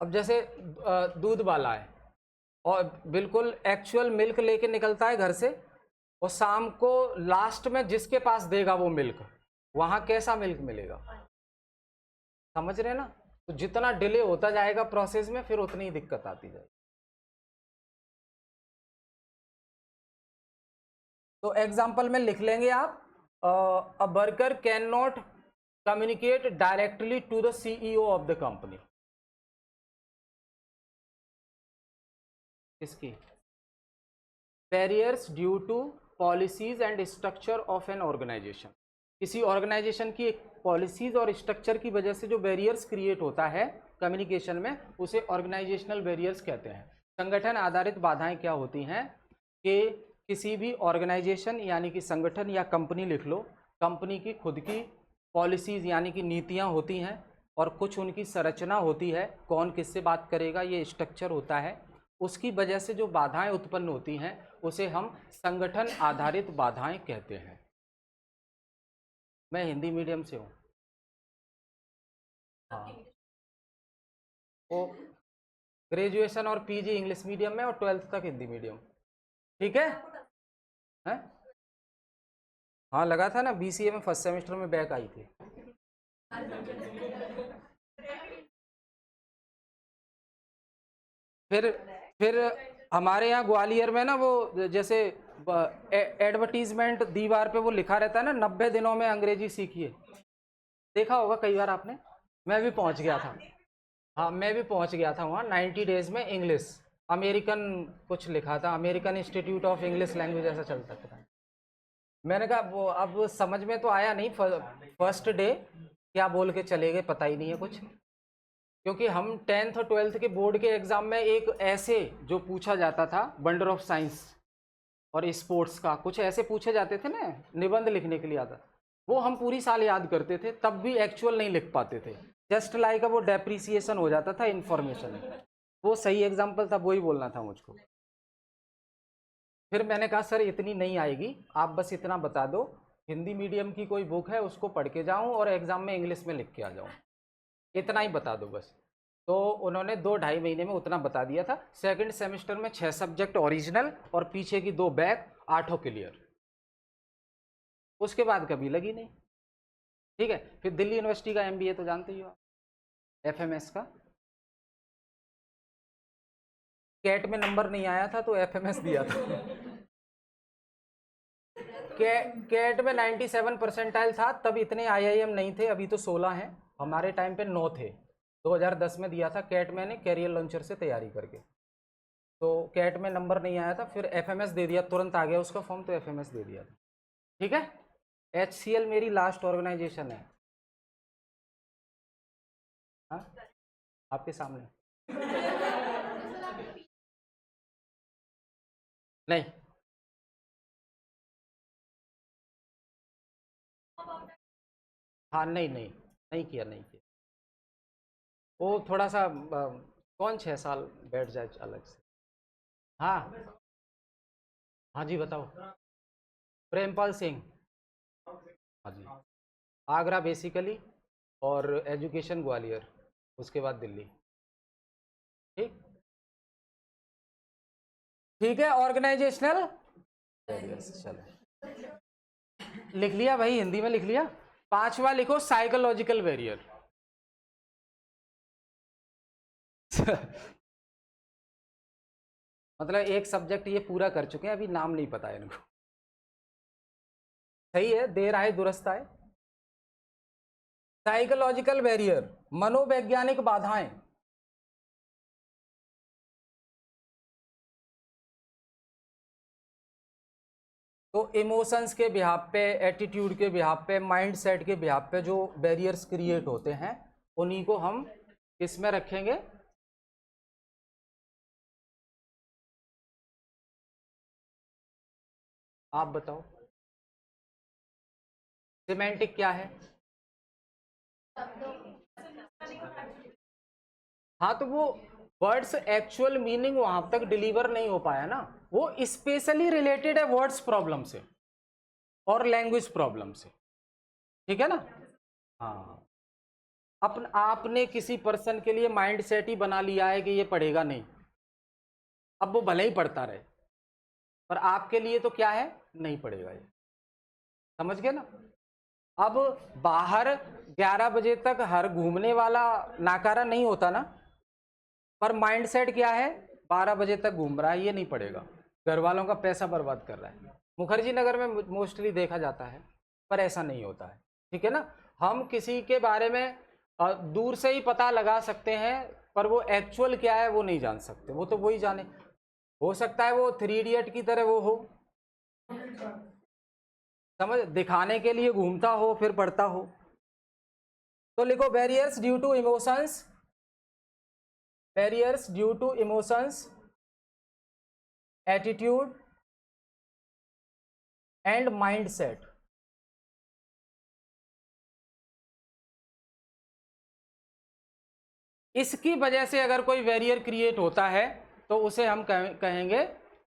अब जैसे दूध वाला है और बिल्कुल एक्चुअल मिल्क लेके निकलता है घर से और शाम को लास्ट में जिसके पास देगा वो मिल्क, वहां कैसा मिल्क मिलेगा, समझ रहे हैं ना? तो जितना डिले होता जाएगा प्रोसेस में फिर उतनी ही दिक्कत आती जाएगी। तो एग्जाम्पल में लिख लेंगे आप, a worker can not communicate directly to the CEO of the company. इसकी barriers due to policies and structure of an organisation. किसी ऑर्गेनाइजेशन की पॉलिसीज और स्ट्रक्चर की वजह से जो बैरियर्स क्रिएट होता है कम्युनिकेशन में, उसे ऑर्गेनाइजेशनल बैरियर्स कहते हैं। संगठन आधारित बाधाएं क्या होती हैं कि किसी भी ऑर्गेनाइजेशन यानी कि संगठन या कंपनी लिख लो, कंपनी की खुद की पॉलिसीज यानी कि नीतियां होती हैं और कुछ उनकी संरचना होती है, कौन किससे बात करेगा ये स्ट्रक्चर होता है, उसकी वजह से जो बाधाएं उत्पन्न होती हैं उसे हम संगठन आधारित बाधाएं कहते हैं। मैं हिंदी मीडियम से हूँ। हाँ, वो ग्रेजुएशन और पीजी इंग्लिश मीडियम में और 12th तक हिंदी मीडियम। ठीक है? हैं? हाँ लगा था ना, बीसीए में फर्स्ट सेमेस्टर में बैक आई थी। फिर हमारे यहाँ ग्वालियर में ना वो जैसे एडवर्टीजमेंट दीवार पे वो लिखा रहता है ना, 90 दिनों में अंग्रेजी सीखिए, देखा होगा कई बार आपने। मैं भी पहुंच गया था। हाँ मैं भी पहुंच गया था वहाँ, 90 डेज में इंग्लिश, अमेरिकन कुछ लिखा था, American institute of English language ऐसा चलता था। मैंने कहा वो अब समझ में तो आया नहीं, फर्स्ट डे क्या बोल के चले गए पता ही नहीं है कुछ, क्योंकि हम 10th और 12th के बोर्ड के एग्जाम में एक ऐसे जो पूछा जाता था वंडर ऑफ साइंस और स्पोर्ट्स का, कुछ ऐसे पूछे जाते थे ना निबंध लिखने के लिए आता, वो हम पूरी साल याद करते थे, तब भी एक्चुअल नहीं लिख पाते थे, जस्ट लाइक वो डेप्रिसिएशन हो जाता था इन्फॉर्मेशन। वो सही एग्जाम्पल था, वही बोलना था मुझको। फिर मैंने कहा सर इतनी नहीं आएगी, आप बस इतना बता दो, हिंदी मीडियम की कोई बुक है उसको पढ़ के जाऊँ और एग्जाम में इंग्लिश में लिख के आ जाऊँ, इतना ही बता दो बस। तो उन्होंने 2-2.5 महीने में उतना बता दिया था। सेकंड सेमेस्टर में 6 सब्जेक्ट ओरिजिनल और पीछे की 2 बैक, 8 क्लियर। उसके बाद कभी लगी नहीं। ठीक है, फिर दिल्ली यूनिवर्सिटी का एमबीए तो जानते ही हो, एफएमएस का। कैट में नंबर नहीं आया था तो एफएमएस दिया था। कैट में 97 परसेंटाइल था, तब इतने आईआईएम नहीं थे, अभी तो 16 हैं, हमारे टाइम पे 9 थे। 2010 में दिया था कैट मैंने कैरियर लॉन्चर से तैयारी करके, तो कैट में नंबर नहीं आया था, फिर एफएमएस दे दिया, तुरंत आ गया उसका फॉर्म तो एफएमएस दे दिया था। ठीक है, एचसीएल मेरी लास्ट ऑर्गेनाइजेशन है। हाँ आपके सामने नहीं, हाँ नहीं नहीं नहीं किया, नहीं किया। वो थोड़ा सा कौन 6 साल बैठ जाए अलग से। हाँ हाँ जी बताओ। प्रेमपाल सिंह। हाँ जी, आगरा बेसिकली, और एजुकेशन ग्वालियर, उसके बाद दिल्ली। ठीक, ठीक है। ऑर्गेनाइजेशनल चलो लिख लिया भाई, हिंदी में लिख लिया। 5वां लिखो साइकोलॉजिकल बैरियर। मतलब एक सब्जेक्ट ये पूरा कर चुके हैं, अभी नाम नहीं पता है इनको। सही है, देर आए दुरुस्त आए। साइकोलॉजिकल बैरियर, मनोवैज्ञानिक बाधाएं। तो इमोशंस के बिहाफ पे, एटीट्यूड के बिहाफ पे, माइंड सेट के बिहाफ पे जो बैरियर्स क्रिएट होते हैं, उन्हीं को हम किस में रखेंगे? आप बताओ, सिमेंटिक क्या है? हाँ तो वो वर्ड्स एक्चुअल मीनिंग वहां तक डिलीवर नहीं हो पाया ना, वो स्पेशली रिलेटेड है वर्ड्स प्रॉब्लम से और लैंग्वेज प्रॉब्लम से। ठीक है ना? हाँ, आपने किसी पर्सन के लिए माइंड सेट ही बना लिया है कि ये पढ़ेगा नहीं, अब वो भले ही पढ़ता रहे, पर आपके लिए तो क्या है, नहीं पढ़ेगा ये। समझ गए ना? अब बाहर 11 बजे तक हर घूमने वाला नाकारा नहीं होता ना, पर माइंड सेट क्या है, 12 बजे तक घूम रहा है, ये नहीं पड़ेगा, घर वालों का पैसा बर्बाद कर रहा है। मुखर्जी नगर में मोस्टली देखा जाता है, पर ऐसा नहीं होता है, ठीक है ना। हम किसी के बारे में दूर से ही पता लगा सकते हैं, पर वो एक्चुअल क्या है वो नहीं जान सकते, वो तो वही जाने। हो सकता है वो 3 इडियट की तरह वो हो, समझ, दिखाने के लिए घूमता हो फिर पढ़ता हो। तो लिखो barriers due to emotions, barriers due to emotions, attitude and mindset. इसकी वजह से अगर कोई बैरियर क्रिएट होता है तो उसे हम कहेंगे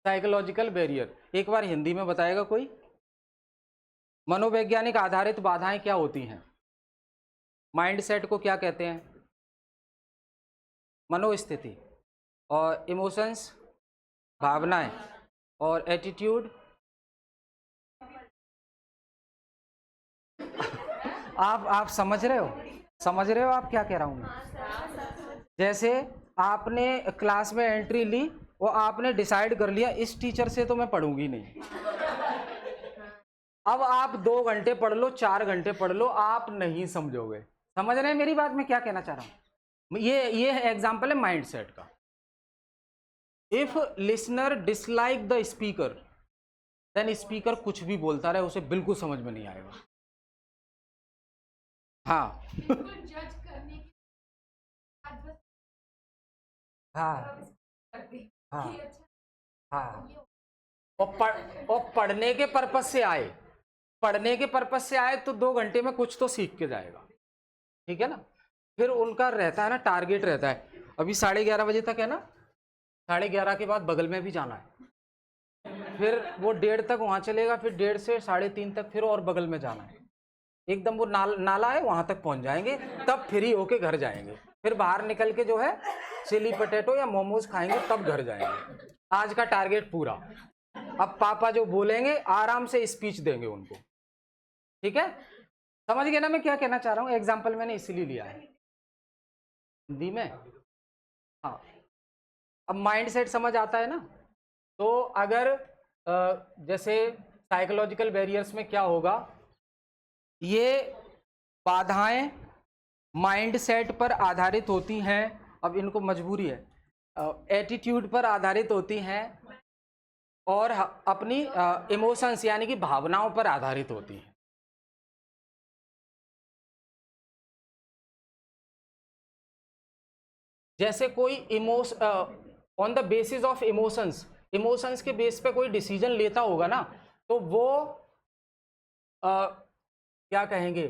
साइकोलॉजिकल बैरियर। एक बार हिंदी में बताएगा कोई, मनोवैज्ञानिक आधारित बाधाएं क्या होती हैं, माइंड सेट को क्या कहते हैं, मनोस्थिति, और इमोशंस भावनाएं, और एटीट्यूड आप समझ रहे हो, समझ रहे हो आप क्या कह रहा हूं मैं। जैसे आपने क्लास में एंट्री ली और आपने डिसाइड कर लिया इस टीचर से तो मैं पढ़ूंगी नहीं, अब आप 2 घंटे पढ़ लो, 4 घंटे पढ़ लो, आप नहीं समझोगे। समझ रहे हैं मेरी बात, मैं क्या कहना चाह रहा हूं। ये एग्जांपल है माइंड सेट का। If listener dislike the speaker, then speaker कुछ भी बोलता रहे उसे बिल्कुल समझ में नहीं आएगा। हाँ हाँ हाँ हाँ, और पढ़ने के पर्पज से आए, पढ़ने के पर्पज से आए तो 2 घंटे में कुछ तो सीख के जाएगा, ठीक है ना। फिर उनका रहता है ना, टारगेट रहता है, अभी 11:30 बजे तक है ना, 11:30 के बाद बगल में भी जाना है, फिर वो 1:30 तक वहां चलेगा, फिर 1:30 से 3:30 तक फिर और बगल में जाना है, एकदम वो नाला है वहां तक पहुंच जाएंगे, तब फ्री होके घर जाएंगे, फिर बाहर निकल के जो है चिली पटेटो या मोमोज खाएंगे, तब घर जाएंगे। आज का टारगेट पूरा। अब पापा जो बोलेंगे आराम से स्पीच देंगे उनको, ठीक है। समझ गए ना मैं क्या कहना चाह रहा हूं, एग्जाम्पल मैंने इसीलिए लिया है हिंदी में। हाँ, अब माइंड सेट समझ आता है ना। तो अगर जैसे साइकोलॉजिकल बैरियर्स में क्या होगा, ये बाधाएं माइंड सेट पर आधारित होती हैं, अब इनको मजबूरी है, एटीट्यूड पर आधारित होती हैं, और अपनी इमोशंस यानी कि भावनाओं पर आधारित होती हैं। जैसे कोई on the basis of emotions, emotions के बेस पे कोई डिसीजन लेता होगा ना, तो वो क्या कहेंगे,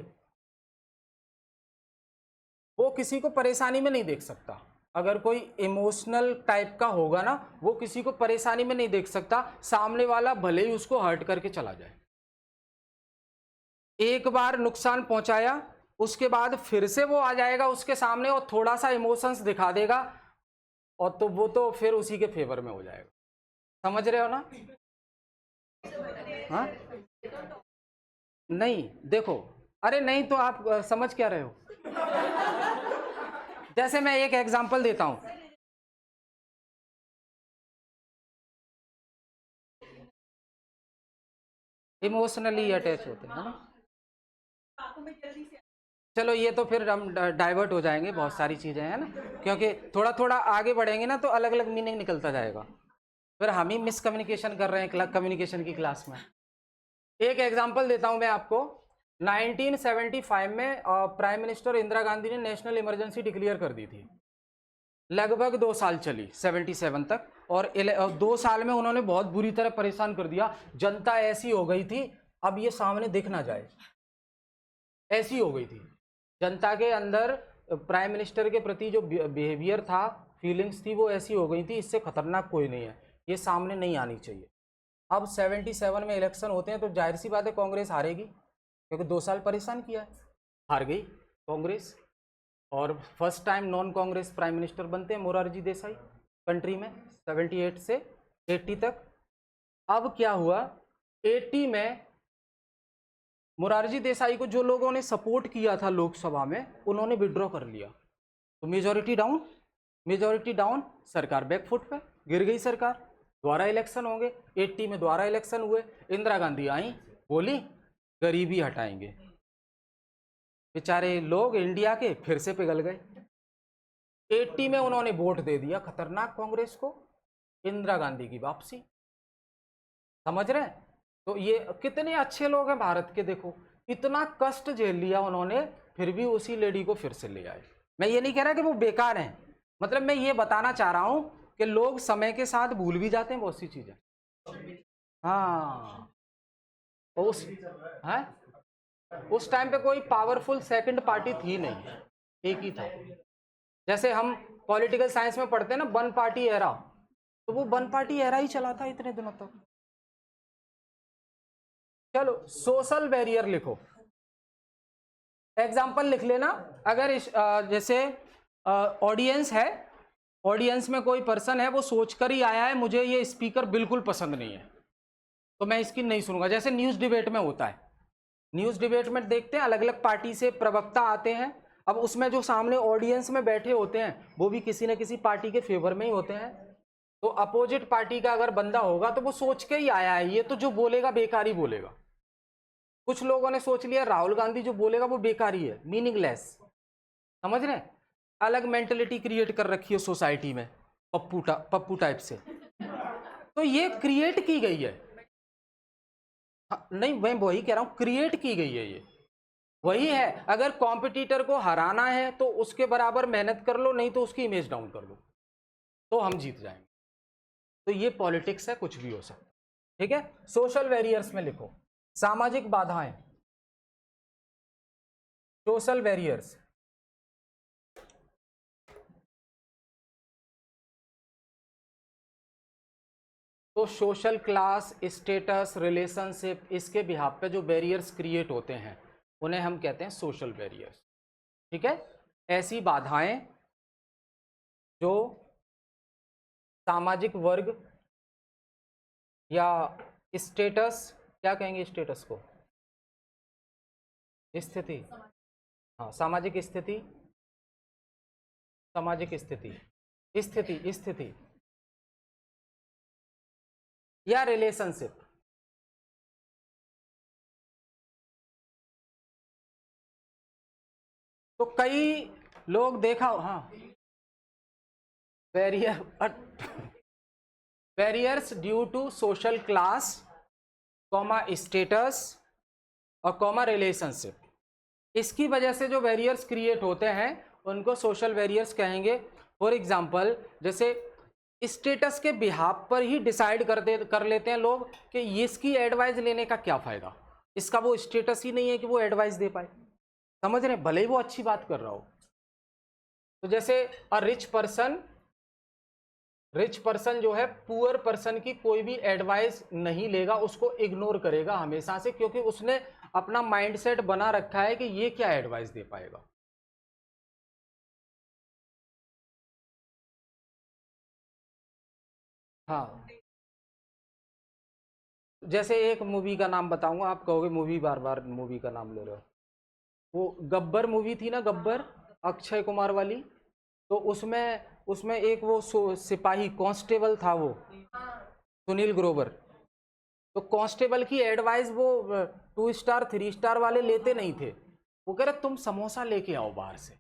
वो किसी को परेशानी में नहीं देख सकता। अगर कोई इमोशनल टाइप का होगा ना, वो किसी को परेशानी में नहीं देख सकता, सामने वाला भले ही उसको हर्ट करके चला जाए। एक बार नुकसान पहुंचाया, उसके बाद फिर से वो आ जाएगा उसके सामने और थोड़ा सा इमोशंस दिखा देगा, और तो वो तो फिर उसी के फेवर में हो जाएगा। समझ रहे हो ना। हाँ नहीं, देखो, अरे नहीं तो आप समझ क्या रहे हो। जैसे मैं एक एग्जांपल देता हूं, इमोशनली अटैच होते हैं ना। चलो ये तो फिर हम डाइवर्ट हो जाएंगे, बहुत सारी चीजें हैं ना, क्योंकि थोड़ा थोड़ा आगे बढ़ेंगे ना तो अलग अलग मीनिंग निकलता जाएगा, फिर हम ही मिसकम्युनिकेशन कर रहे हैं कम्युनिकेशन की क्लास में। एक एग्जांपल देता हूं मैं आपको। 1975 में प्राइम मिनिस्टर इंदिरा गांधी ने नेशनल इमरजेंसी डिक्लेयर कर दी थी, लगभग 2 साल चली 77 तक, और 2 साल में उन्होंने बहुत बुरी तरह परेशान कर दिया, जनता ऐसी हो गई थी अब ये सामने दिख ना जाए, ऐसी हो गई थी जनता के अंदर। प्राइम मिनिस्टर के प्रति जो बिहेवियर था, फीलिंग्स थी, वो ऐसी हो गई थी, इससे खतरनाक कोई नहीं है, ये सामने नहीं आनी चाहिए। अब 77 में इलेक्शन होते हैं तो जाहिर सी बात है कांग्रेस हारेगी, क्योंकि 2 साल परेशान किया है, हार गई कांग्रेस, और first time non Congress prime minister बनते हैं मोरारजी देसाई कंट्री में 78 से 80 तक। अब क्या हुआ, 80 में मोरारजी देसाई को जो लोगों ने सपोर्ट किया था लोकसभा में, उन्होंने विड्रॉ कर लिया, तो मेजॉरिटी डाउन, सरकार बैकफुट पे गिर गई सरकार, दोबारा इलेक्शन होंगे, 80 में दोबारा इलेक्शन हुए, इंदिरा गांधी आई, बोली गरीबी हटाएंगे, बेचारे लोग इंडिया के फिर से पिघल गए। 80 में उन्होंने वोट दे दिया खतरनाक कांग्रेस को, इंदिरा गांधी की वापसी। समझ रहे हैं? तो ये कितने अच्छे लोग हैं भारत के, देखो इतना कष्ट झेल लिया उन्होंने, फिर भी उसी लेडी को फिर से ले आए। मैं ये नहीं कह रहा कि वो बेकार हैं, मतलब मैं ये बताना चाह रहा हूं कि लोग समय के साथ भूल भी जाते हैं बहुत सी चीजें। हाँ, उस टाइम पे कोई पावरफुल सेकंड पार्टी थी नहीं, एक ही था। जैसे हम पॉलिटिकल साइंस में पढ़ते हैं ना, वन पार्टी एरा, तो वो वन पार्टी एरा ही चला था इतने दिनों तक। चलो सोशल बैरियर लिखो, एग्जाम्पल लिख लेना। अगर जैसे ऑडियंस है, ऑडियंस में कोई पर्सन है, वो सोचकर ही आया है मुझे ये स्पीकर बिल्कुल पसंद नहीं है, तो मैं इसकी नहीं सुनूंगा। जैसे न्यूज़ डिबेट में होता है, न्यूज़ डिबेट में देखते हैं अलग अलग पार्टी से प्रवक्ता आते हैं, अब उसमें जो सामने ऑडियंस में बैठे होते हैं वो भी किसी न किसी पार्टी के फेवर में ही होते हैं। तो अपोजिट पार्टी का अगर बंदा होगा तो वो सोच के ही आया है, ये तो जो बोलेगा बेकार ही बोलेगा। कुछ लोगों ने सोच लिया राहुल गांधी जो बोलेगा वो बेकार ही है, मीनिंगलेस। समझ रहे हैं? अलग मेंटलिटी क्रिएट कर रखी है सोसाइटी में, पप्पू टाइप से, तो ये क्रिएट की गई है। हाँ, नहीं मैं वही कह रहा हूं, क्रिएट की गई है ये, वही है। अगर कॉम्पिटिटर को हराना है तो उसके बराबर मेहनत कर लो, नहीं तो उसकी इमेज डाउन कर लो, तो हम जीत जाएंगे। तो ये पॉलिटिक्स है, कुछ भी हो सकता है। ठीक है, सोशल बैरियर्स में लिखो सामाजिक बाधाएं, सोशल बैरियर्स। तो सोशल क्लास, स्टेटस, रिलेशनशिप, इसके बिहाफ पे जो बैरियर्स क्रिएट होते हैं उन्हें हम कहते हैं सोशल बैरियर्स। ठीक है, ऐसी बाधाएं जो सामाजिक वर्ग या स्टेटस, क्या कहेंगे स्टेटस को, स्थिति, हाँ सामाजिक स्थिति, सामाजिक स्थिति, स्थिति स्थिति या रिलेशनशिप। तो कई लोग देखा, हाँ barrier, barriers due to social class, comma status और कॉमा रिलेशनशिप, इसकी वजह से जो बैरियर्स क्रिएट होते हैं उनको सोशल बैरियर्स कहेंगे। फॉर एग्जांपल जैसे स्टेटस के बिहाफ पर ही डिसाइड कर लेते हैं लोग कि इसकी एडवाइस लेने का क्या फायदा, इसका वो स्टेटस ही नहीं है कि वो एडवाइस दे पाए। समझ रहे हैं? भले ही वो अच्छी बात कर रहा हो। तो जैसे अ रिच पर्सन जो है पुअर पर्सन की कोई भी एडवाइस नहीं लेगा, उसको इग्नोर करेगा हमेशा से, क्योंकि उसने अपना माइंडसेट बना रखा है कि ये क्या एडवाइस दे पाएगा। हाँ, जैसे एक मूवी का नाम बताऊंगा, आप कहोगे मूवी बार बार मूवी का नाम ले रहे हो, वो गब्बर मूवी थी ना, गब्बर, अक्षय कुमार वाली। तो उसमें उसमें एक वो सिपाही कांस्टेबल था, वो सुनील ग्रोवर। तो कांस्टेबल की एडवाइस वो 2 स्टार 3 स्टार वाले लेते नहीं थे। वो कह रहे तुम समोसा लेके आओ बाहर से,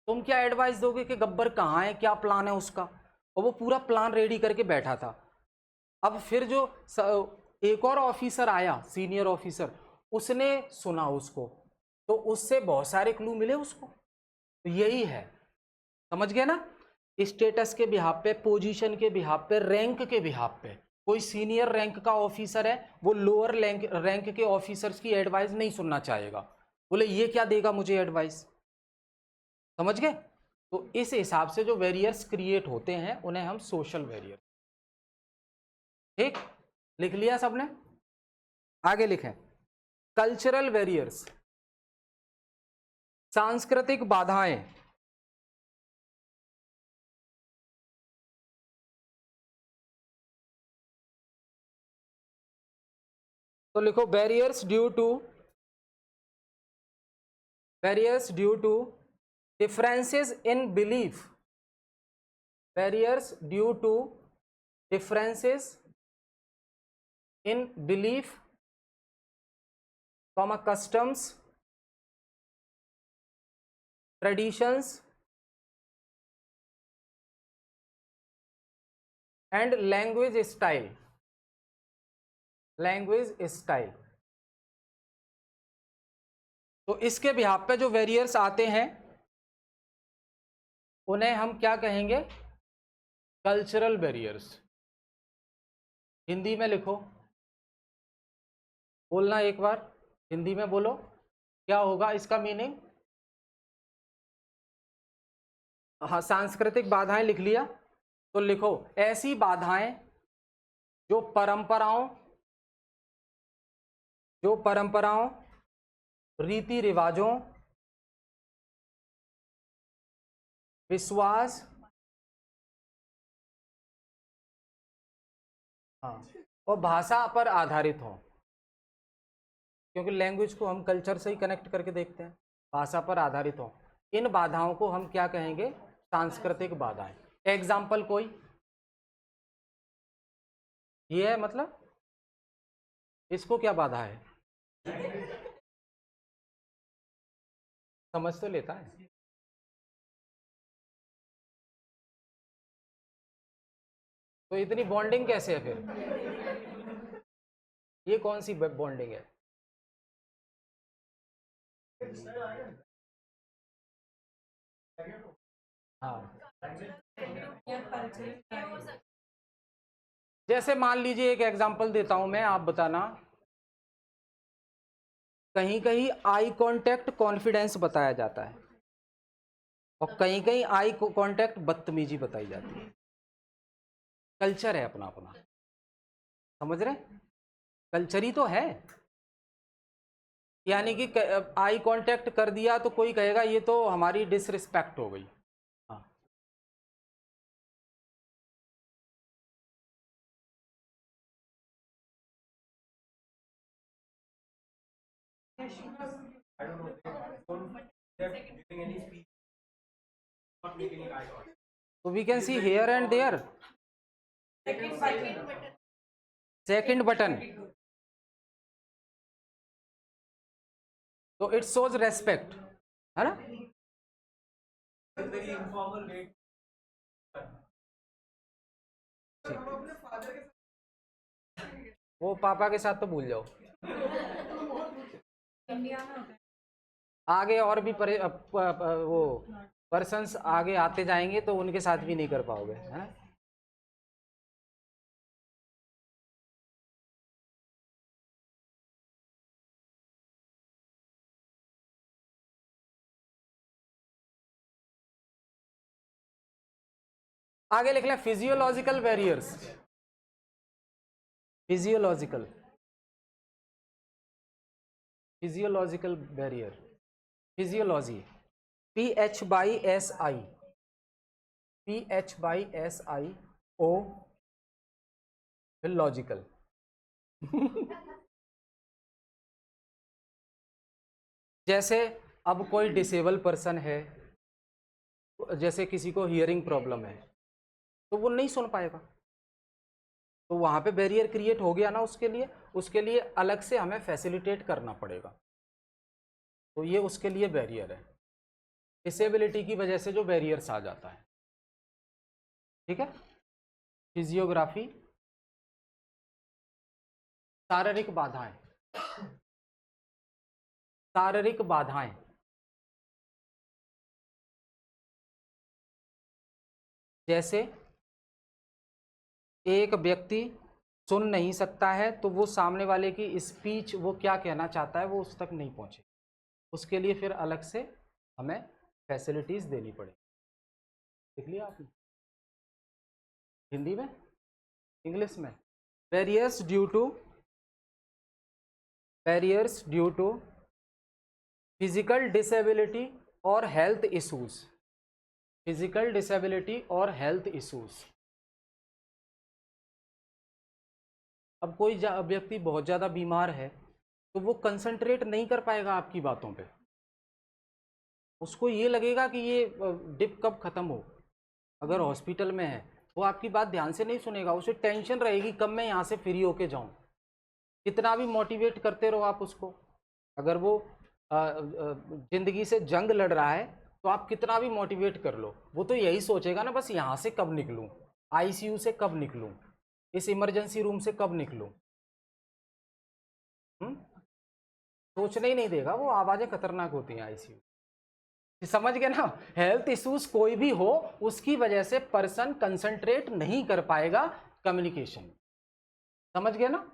तुम क्या एडवाइस दोगे कि गब्बर कहाँ है, क्या प्लान है उसका। और वो पूरा प्लान रेडी करके बैठा था। अब फिर जो एक और ऑफिसर आया, सीनियर ऑफिसर, उसने सुना उसको, तो उससे बहुत सारे क्लू मिले उसको। तो यही है, समझ गए ना? स्टेटस के बिहाफ पे, पोजीशन के बिहाफ पे, रैंक के बिहाफ पे, कोई सीनियर रैंक का ऑफिसर है, वो लोअर रैंक के ऑफिसर्स की एडवाइस नहीं सुनना चाहेगा, बोले ये क्या देगा मुझे एडवाइस। समझ गए? तो इस हिसाब से जो वेरियर्स क्रिएट होते हैं उन्हें हम सोशल वेरियर। ठीक, लिख लिया सबने? आगे लिखें, कल्चरल वेरियर्स, सांस्कृतिक बाधाएं। तो लिखो barriers due to differences in belief, barriers due to differences in belief, customs, traditions and language style. तो इसके बिहाफ पे जो वेरियर्स आते हैं उन्हें हम क्या कहेंगे? Cultural barriers. हिंदी में लिखो, बोलना एक बार, हिंदी में बोलो, क्या होगा इसका मीनिंग? हाँ, सांस्कृतिक बाधाएं लिख लिया, तो लिखो ऐसी बाधाएं जो परंपराओं, रीति रिवाजों, विश्वास, हाँ, और भाषा पर आधारित हो, क्योंकि लैंग्वेज को हम कल्चर से ही कनेक्ट करके देखते हैं। भाषा पर आधारित हो, इन बाधाओं को हम क्या कहेंगे? सांस्कृतिक बाधाएं। एग्जाम्पल कोई ये है, मतलब इसको क्या बाधा है? समझ तो लेता है। तो इतनी बॉन्डिंग कैसे है फिर? ये कौन सी बॉन्डिंग है? हाँ, जैसे मान लीजिए एक एग्जांपल देता हूं मैं, आप बताना। कहीं कहीं आई कांटेक्ट कॉन्फिडेंस बताया जाता है और कहीं कहीं आई कांटेक्ट बदतमीजी बताई जाती है। कल्चर है अपना अपना, समझ रहे? कल्चर ही तो है। यानी कि आई कांटेक्ट कर दिया तो कोई कहेगा ये तो हमारी डिसरिस्पेक्ट हो गई। हाँ, so we can see here and there second button, so it shows respect, है ना? वो पापा के साथ तो भूल जाओ। आगे और भी वो पर्सन्स आगे आते जाएंगे तो उनके साथ भी नहीं कर पाओगे, है ना? आगे लिख लें physiological barriers. Physiological barrier, physiology, PHY SI O, फिर लॉजिकल। जैसे अब कोई डिसेबल पर्सन है, जैसे किसी को हियरिंग प्रॉब्लम है, तो वो नहीं सुन पाएगा, तो वहाँ पे बैरियर क्रिएट हो गया ना। उसके लिए अलग से हमें फैसिलिटेट करना पड़ेगा, तो ये उसके लिए बैरियर है। डिसेबिलिटी की वजह से जो बैरियर्स आ जाता है, ठीक है। फिजियोग्राफी, शारीरिक बाधाएं, जैसे एक व्यक्ति सुन नहीं सकता है तो वो सामने वाले की स्पीच, वो क्या कहना चाहता है वो उस तक नहीं पहुंचे, उसके लिए फिर अलग से हमें फैसिलिटीज देनी पड़ेगी। देख लिया आपने? हिंदी में, इंग्लिश में? Barriers due to physical disability और हेल्थ इश्यूज, फिजिकल डिसेबिलिटी और हेल्थ इश्यूज। अब कोई व्यक्ति बहुत ज़्यादा बीमार है तो वो कंसंट्रेट नहीं कर पाएगा आपकी बातों पे, उसको ये लगेगा कि ये डिप कब ख़त्म हो। अगर हॉस्पिटल में है वो आपकी बात ध्यान से नहीं सुनेगा, उसे टेंशन रहेगी कब मैं यहाँ से फ्री होके जाऊँ। कितना भी मोटिवेट करते रहो आप उसको, अगर वो जिंदगी से जंग लड़ रहा है तो आप कितना भी मोटिवेट कर लो, वो तो यही सोचेगा ना बस यहाँ से कब निकलूँ, आईसीयू से कब निकलूँ, इस इमरजेंसी रूम से कब निकलूँ। सोचने ही नहीं देगा वो, आवाज़ें खतरनाक होती हैं आईसीयू। समझ गए ना, हेल्थ इश्यूज कोई भी हो उसकी वजह से पर्सन कंसंट्रेट नहीं कर पाएगा कम्युनिकेशन। समझ गए ना।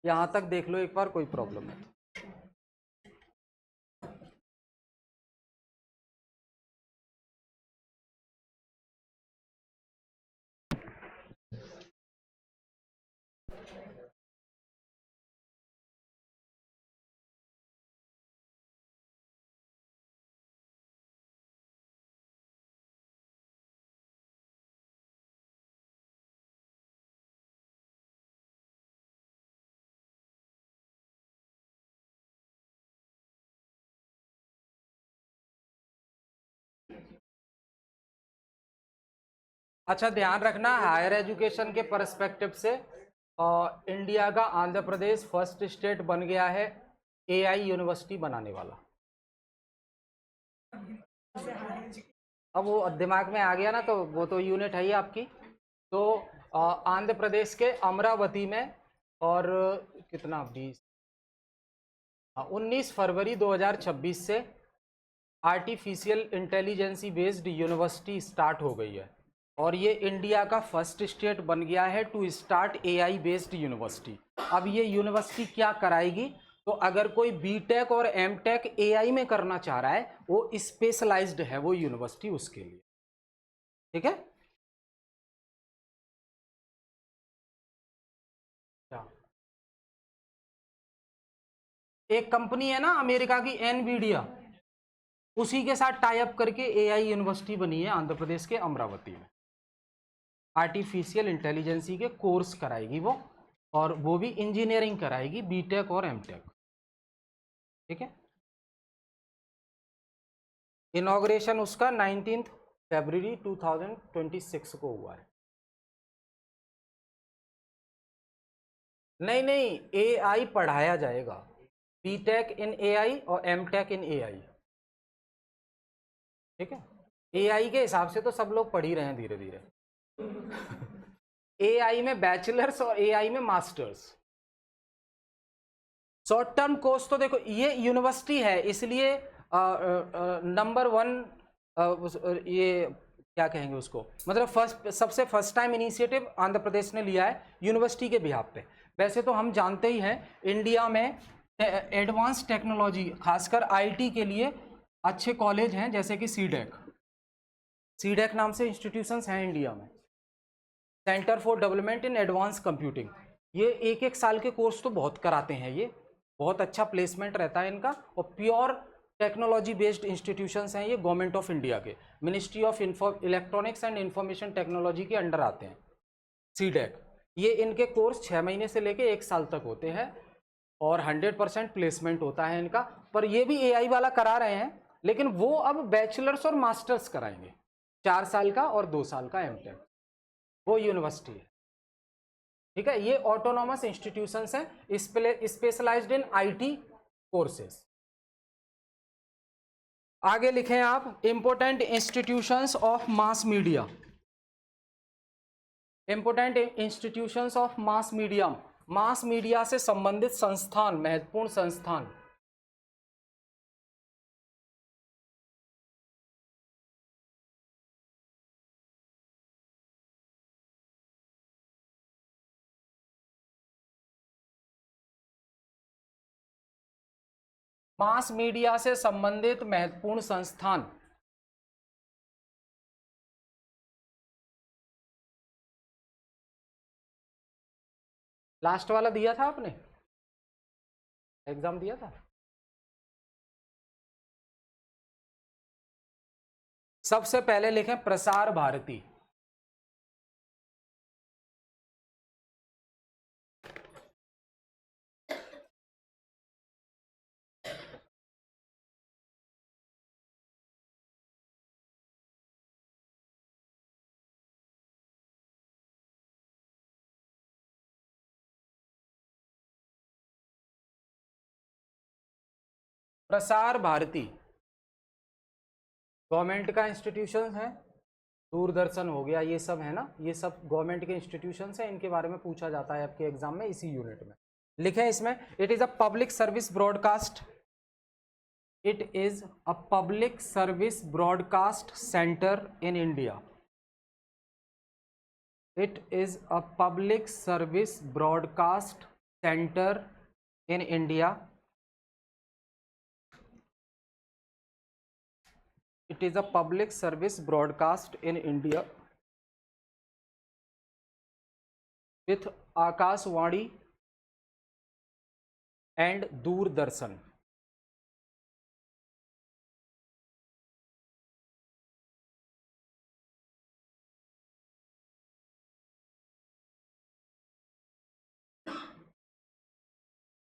यहां तक देख लो एक बार, कोई प्रॉब्लम है। अच्छा ध्यान रखना, हायर एजुकेशन के परस्पेक्टिव से इंडिया का आंध्र प्रदेश फर्स्ट स्टेट बन गया है एआई यूनिवर्सिटी बनाने वाला। अब वो दिमाग में आ गया ना, तो वो तो यूनिट है ही आपकी। तो आंध्र प्रदेश के अमरावती में, और कितना 19 फरवरी 2026 से artificial intelligence based university start हो गई है, और ये इंडिया का फर्स्ट स्टेट बन गया है to start AI based university. अब ये यूनिवर्सिटी क्या कराएगी, तो अगर कोई बीटेक और एमटेक एआई में करना चाह रहा है, वो स्पेशलाइज्ड है वो यूनिवर्सिटी उसके लिए। ठीक है। क्या, एक कंपनी है ना अमेरिका की एनवीडिया, उसी के साथ टाई अप करके एआई यूनिवर्सिटी बनी है आंध्र प्रदेश के अमरावती में। आर्टिफिशियल इंटेलिजेंसी के कोर्स कराएगी वो, और वो भी इंजीनियरिंग कराएगी, बीटेक और एमटेक। ठीक है। इनॉग्रेशन उसका 19 फरवरी 2026 को हुआ है। नहीं नहीं, एआई पढ़ाया जाएगा, बीटेक इन एआई और एमटेक इन एआई। ठीक है। एआई के हिसाब से तो सब लोग पढ़ ही रहे हैं धीरे धीरे। एआई में बैचलर्स और एआई में मास्टर्स। शॉर्ट टर्म कोर्स तो देखो, ये यूनिवर्सिटी है इसलिए नंबर वन, ये क्या कहेंगे उसको, मतलब सबसे first time initiative Andhra Pradesh ने लिया है यूनिवर्सिटी के बिहाफ पे। वैसे तो हम जानते ही हैं इंडिया में एडवांस टेक्नोलॉजी खासकर आईटी के लिए अच्छे कॉलेज हैं, जैसे कि सीडेक। सीडेक नाम से इंस्टीट्यूशंस हैं इंडिया में, centre for development in advance computing. ये एक एक साल के कोर्स तो बहुत कराते हैं, ये बहुत अच्छा प्लेसमेंट रहता है इनका, और प्योर टेक्नोलॉजी बेस्ड इंस्टीट्यूशंस हैं ये, गवर्नमेंट ऑफ इंडिया के ministry of electronics and information technology के अंडर आते हैं सीडेक। ये इनके कोर्स 6 महीने से लेके 1 साल तक होते हैं, और 100% प्लेसमेंट होता है इनका। पर ये भी एआई वाला करा रहे हैं, लेकिन वो अब बैचलर्स और मास्टर्स कराएंगे, 4 साल का और 2 साल का एमटेक, वो यूनिवर्सिटी है। ठीक है। ये ऑटोनॉमस इंस्टीट्यूशंस हैं स्पेशलाइज्ड इन आईटी कोर्सेज। आगे लिखें आप, important institutions of mass media. Important institutions of mass media, mass media से संबंधित संस्थान, महत्वपूर्ण संस्थान। मास मीडिया से संबंधित महत्वपूर्ण संस्थान। लास्ट वाला दिया था आपने, एग्जाम दिया था। सबसे पहले लिखें प्रसार भारती। प्रसार भारती गवर्नमेंट का इंस्टीट्यूशन है। दूरदर्शन हो गया, ये सब है ना, ये सब गवर्नमेंट के इंस्टीट्यूशंस हैं, इनके बारे में पूछा जाता है आपके एग्जाम में इसी यूनिट में। लिखे इसमें, it is a public service broadcast, it is a public service broadcast centre in India, it is a public service broadcast centre in India, it is a public service broadcast in India with Akashvani and Doordarshan.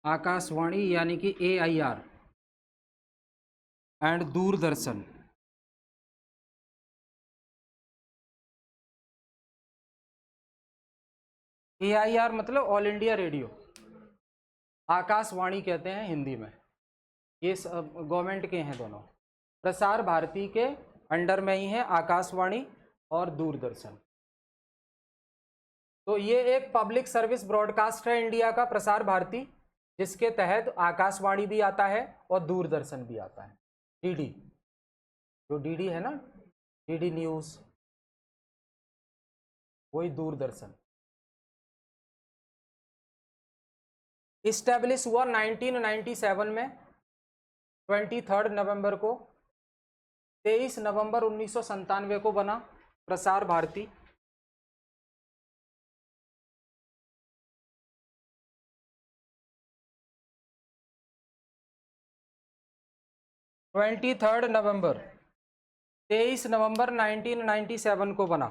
Akashvani यानी कि AIR and Doordarshan. AIR मतलब all India radio, Akashvani कहते हैं हिंदी में, ये government के हैं दोनों। प्रसार भारती के अंडर में ही है आकाशवाणी और दूरदर्शन। तो ये एक पब्लिक सर्विस ब्रॉडकास्ट है इंडिया का, प्रसार भारती, जिसके तहत आकाशवाणी भी आता है और दूरदर्शन भी आता है। डीडी, जो डीडी है ना, डीडी न्यूज, वही दूरदर्शन। इस्टेब्लिश हुआ 1997 में, 23 नवंबर को, 23 नवंबर 1997 को बना प्रसार भारती। नवंबर 23 नवंबर 1997 को बना।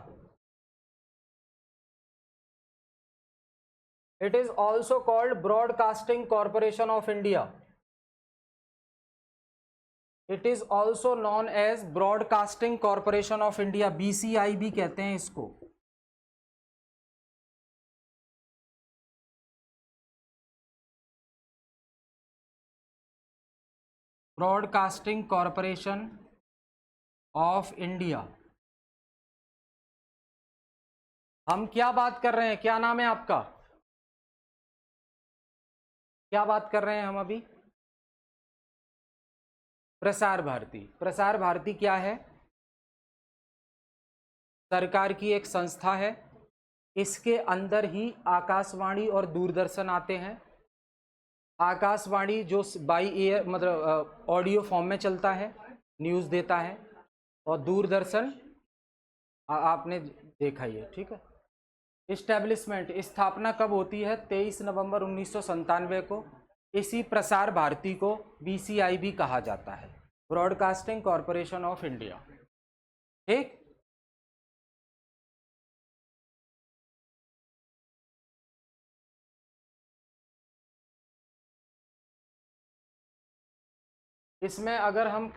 It is also called broadcasting corporation of India, it is also known as broadcasting corporation of India, BCI भी कहते हैं इसको। Broadcasting corporation of India. हम क्या बात कर रहे हैं, क्या नाम है आपका, क्या बात कर रहे हैं हम अभी? प्रसार भारती। प्रसार भारती क्या है? सरकार की एक संस्था है, इसके अंदर ही आकाशवाणी और दूरदर्शन आते हैं। आकाशवाणी जो बाई एयर मतलब ऑडियो फॉर्म में चलता है, न्यूज़ देता है, और दूरदर्शन आपने देखा ही है, ठीक है। इस्टेब्लिशमेंट, स्थापना कब होती है? 23 नवंबर 1997 को। इसी प्रसार भारती को BCI भी कहा जाता है, ब्रॉडकास्टिंग कॉरपोरेशन ऑफ इंडिया, ठीक। इसमें अगर हम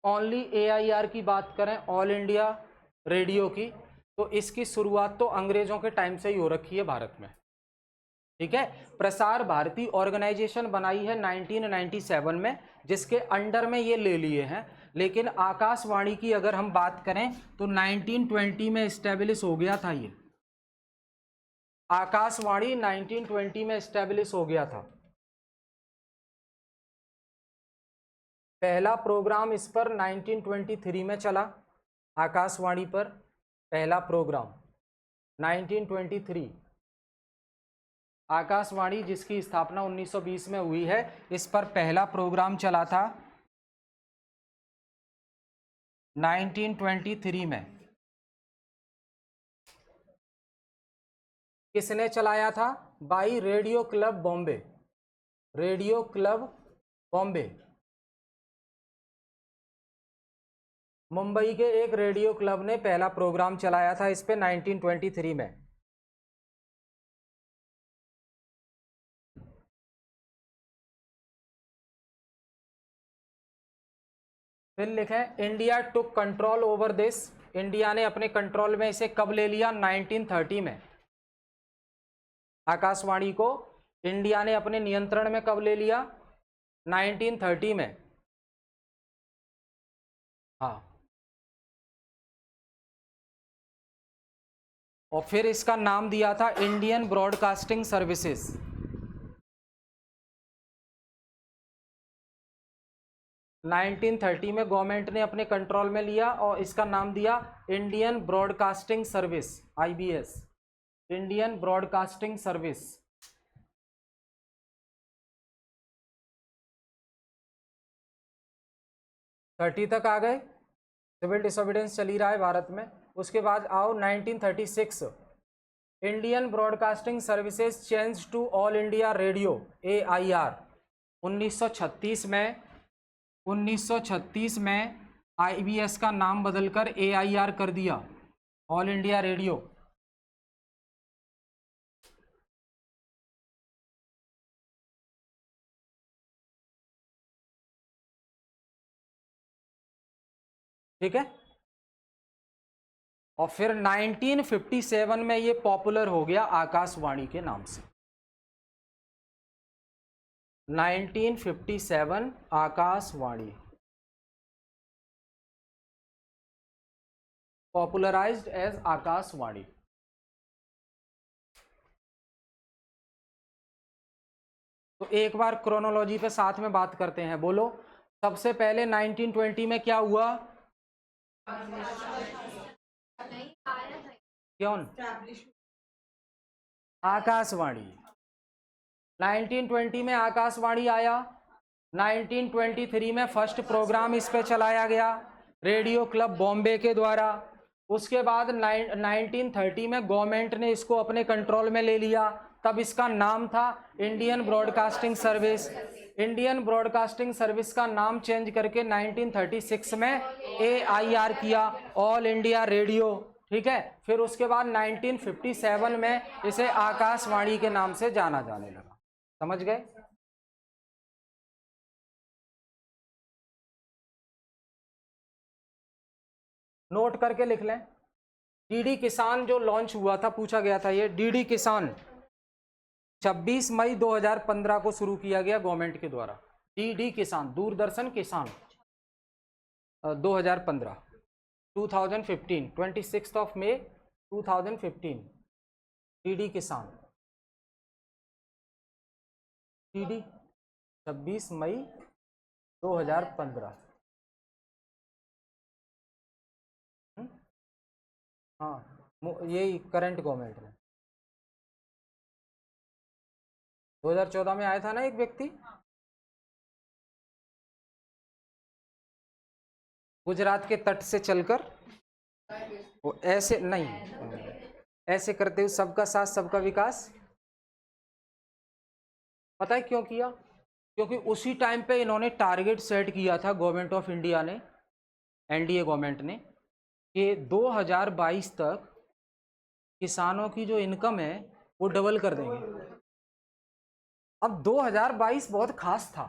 ओनली AIR की बात करें, ऑल इंडिया रेडियो की, तो इसकी शुरुआत तो अंग्रेजों के टाइम से ही हो रखी है भारत में, ठीक है। प्रसार भारती ऑर्गेनाइजेशन बनाई है 1997 में, जिसके अंडर में ये ले लिए हैं। लेकिन आकाशवाणी की अगर हम बात करें तो 1920 में इस्टेब्लिश हो गया था ये, आकाशवाणी 1920 में इस्टेब्लिश हो गया था। पहला प्रोग्राम इस पर 1923 में चला, आकाशवाणी पर पहला प्रोग्राम 1923। आकाशवाणी जिसकी स्थापना 1920 में हुई है, इस पर पहला प्रोग्राम चला था 1923 में। किसने चलाया था? By radio club Bombay, radio club Bombay. Mumbai के एक रेडियो क्लब ने पहला प्रोग्राम चलाया था इस पे 1923 में। फिर लिखें India took control over this, India ने अपने कंट्रोल में इसे कब ले लिया? 1930 में। आकाशवाणी को इंडिया ने अपने नियंत्रण में कब ले लिया? 1930 में। हाँ, और फिर इसका नाम दिया था इंडियन ब्रॉडकास्टिंग सर्विसेज। नाइनटीन 1930 में गवर्नमेंट ने अपने कंट्रोल में लिया और इसका नाम दिया Indian broadcasting service, IBS, Indian broadcasting service. Thirty तक आ गए, सिविल डिसोबीडियंस चली रहा है भारत में। उसके बाद आओ 1936, Indian broadcasting services change to all India radio, AIR। 1936 में IBS का नाम बदलकर AIR कर दिया, ऑल इंडिया रेडियो। ठीक है, और फिर 1957 में ये पॉपुलर हो गया आकाशवाणी के नाम से। 1957 आकाशवाणी पॉपुलराइज्ड एज आकाशवाणी। तो एक बार क्रोनोलॉजी पे साथ में बात करते हैं, बोलो सबसे पहले 1920 में क्या हुआ? क्यों? आकाशवाणी। 1920 में आकाशवाणी आया, 1923 में फर्स्ट प्रोग्राम इस पे चलाया गया रेडियो क्लब बॉम्बे के द्वारा। उसके बाद 1930 में गवर्नमेंट ने इसको अपने कंट्रोल में ले लिया, तब इसका नाम था Indian broadcasting service. Indian broadcasting service का नाम चेंज करके 1936 में AIR किया, ऑल इंडिया रेडियो। ठीक है, फिर उसके बाद 1957 में इसे आकाशवाणी के नाम से जाना जाने लगा। समझ गए? नोट करके लिख लें। डीडी किसान जो लॉन्च हुआ था, पूछा गया था, ये डीडी किसान 26 मई 2015 को शुरू किया गया गवर्नमेंट के द्वारा। डीडी किसान, दूरदर्शन किसान, 2015 2015 26 ऑफ मई 2015 डीडी किसान। डीडी 26 मई 2015। हाँ, यही करंट गवर्नमेंट में 2014 में आया था ना एक व्यक्ति, गुजरात के तट से चलकर, वो ऐसे नहीं, ऐसे करते हुए सबका साथ सबका विकास। पता है क्यों किया? क्योंकि उसी टाइम पे इन्होंने टारगेट सेट किया था, गवर्नमेंट ऑफ इंडिया ने, एनडीए गवर्नमेंट ने, कि 2022 तक किसानों की जो इनकम है वो डबल कर देंगे। अब 2022 बहुत खास था,